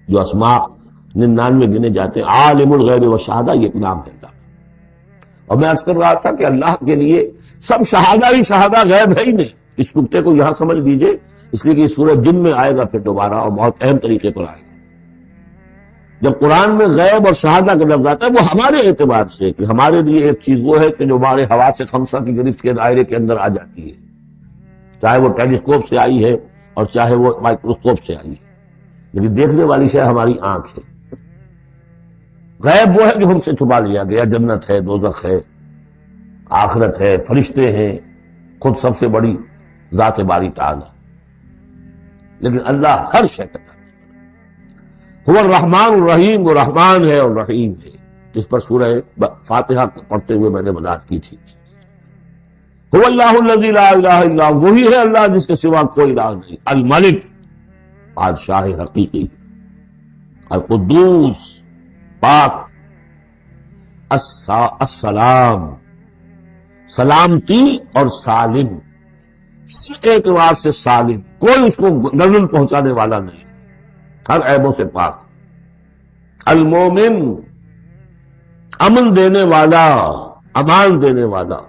جو اسماء 99 گنے جاتے ہیں. عالم الغیب والشہادہ یہ ایک نام ہے اللہ. اور میں عرض کر رہا تھا کہ اللہ کے لیے سب شہادہ ہی شہادہ، غیب ہے ہی نہیں. اس نقطے کو یہاں سمجھ لیجئے، اس لیے کہ یہ سورہ جن میں آئے گا پھر دوبارہ اور بہت اہم طریقے پر آئے گا. جب قرآن میں غیب اور شہادہ کا لفظ آتا ہے وہ ہمارے اعتبار سے، کہ ہمارے لیے ایک چیز وہ ہے کہ جو ہمارے حواس خمسہ کی گرفت کے دائرے کے اندر آ جاتی ہے، چاہے وہ ٹیلیسکوپ سے آئی ہے اور چاہے وہ مائکروسکوپ سے آئی ہے. لیکن دیکھنے والی شے ہماری آنکھ ہے. غیب وہ ہے جو ہم سے چھپا لیا گیا، جنت ہے، دوزخ ہے، آخرت ہے، فرشتے ہیں، خود سب سے بڑی ذات باری تعالی. لیکن اللہ ہر شے کا هو الرحمن الرحیم، وہ رحمان ہے اور رحیم ہے، جس پر سورہ فاتحہ پڑھتے ہوئے میں نے وضاحت کی تھی. هو اللہ الذی لا الہ الا هو، وہی ہے اللہ جس کے سوا کوئی الہ نہیں. الملک، بادشاہ حقیقی. القدوس، پاک. السلام، سلامتی اور سالم، اس اعتبار سے سالم، کوئی اس کو گردن پہنچانے والا نہیں، ہر عیبوں سے پاک. المومن، امن دینے والا، امان دینے والا،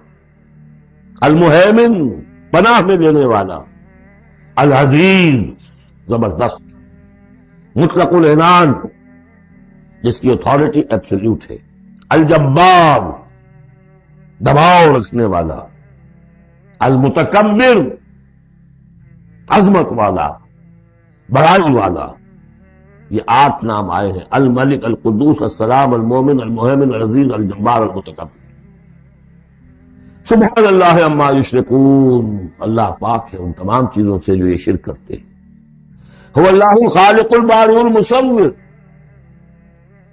المہیمن پناہ میں دینے والا، العزیز زبردست، مطلق العنان جس کی اتھارٹی ایبسولوٹ ہے، الجبار دباؤ رکھنے والا، المتکبر عظمت والا، بڑائی والا۔ یہ 8 نام آئے ہیں، الملک، القدوس، السلام، المومن، المہیمن، العزیز، الجبار، المتکبر۔ سبحان اللہ عما یشرکون، اللہ پاک ہے ان تمام چیزوں سے جو یہ شرک کرتے ہیں۔ هو اللہ الخالق البارئ المصور،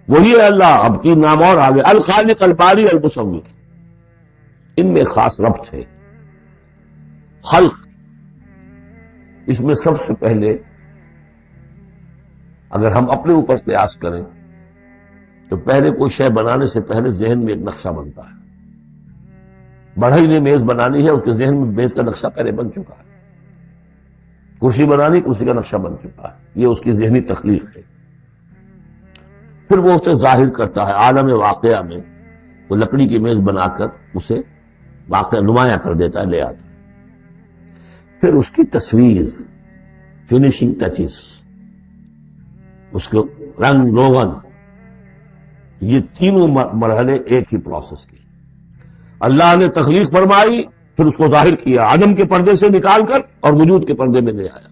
وہی ہے اللہ، اب 3 نام اور آگے، الخالق، الباری، المصور۔ ان میں خاص ربط ہے۔ خلق، اس میں سب سے پہلے اگر ہم اپنے اوپر قیاس کریں تو پہلے کوئی شے بنانے سے پہلے ذہن میں ایک نقشہ بنتا ہے۔ بڑھئی نے میز بنانی ہے، اس کے ذہن میں میز کا نقشہ پہلے بن چکا ہے۔ کرسی بنانی، کرسی کا نقشہ بن چکا ہے، یہ اس کی ذہنی تخلیق ہے۔ پھر وہ اسے ظاہر کرتا ہے عالم واقعہ میں، وہ لکڑی کی میز بنا کر اسے واقعہ نمایاں کر دیتا ہے، لے آتا ہے۔ پھر اس کی تصویر، فنیشنگ ٹچز، اس کو رنگ روغن، یہ تینوں مرحلے ایک ہی پروسیس کے۔ اللہ نے تخلیق فرمائی، پھر اس کو ظاہر کیا، عدم کے پردے سے نکال کر اور وجود کے پردے میں لے آیا۔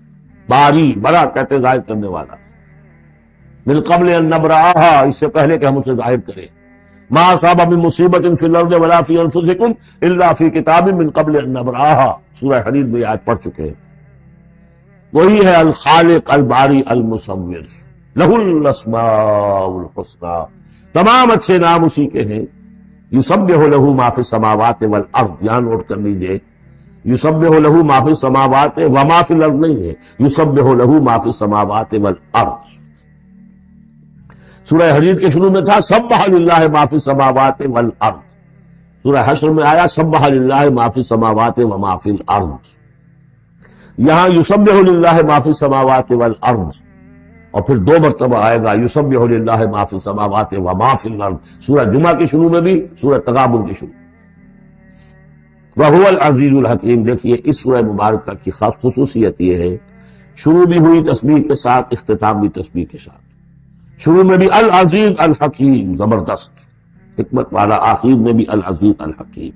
باری، بڑا کہتے ظاہر کرنے والا، من قبل ان نبرأہا، اس سے پہلے کہ ہم اسے ظاہر کریں۔ ما اصاب من مصیبت فی الارض ولا فی انفسکم الا فی کتاب من قبل ان نبرأہا، سورہ حدید میں آیت پڑھ چکے ہیں۔ وہی ہے الخالق، الباری، المصور، لہ الاسماء الحسنی، تمام اچھے نام اسی کے ہیں۔ یسبح لہ ما فی السماوات والارض، یہاں نوٹ کر لیجئے، یسبح لہ ما فی السماوات وما فی الارض نہیں ہے، یسبح لہ ما فی السماوات والارض۔ سورہ حدید کے شروع میں تھا سبح للہ ما فی السماوات والارض، سورہ حشر میں آیا سبح للہ ما فی السماوات وما فی الارض۔ یہاں یسبح للہ ما فی السماوات والارض، اور پھر 2 مرتبہ آئے گا یسبح للہ ما فی السماوات وما فی الارض، سورہ جمعہ کے شروع میں بھی، سورہ تغابن کے شروع۔ وَهُوَ الْعَزِيزُ الْحَكِيمُ، دیکھیے اس سورہ مبارکہ کی خاص خصوصیت یہ ہے، شروع بھی ہوئی تسبیح کے ساتھ، اختتام بھی تسبیح کے ساتھ۔ شروع میں بھی العزیز الحکیم، زبردست حکمت والا، آخر میں بھی العزیز الحکیم۔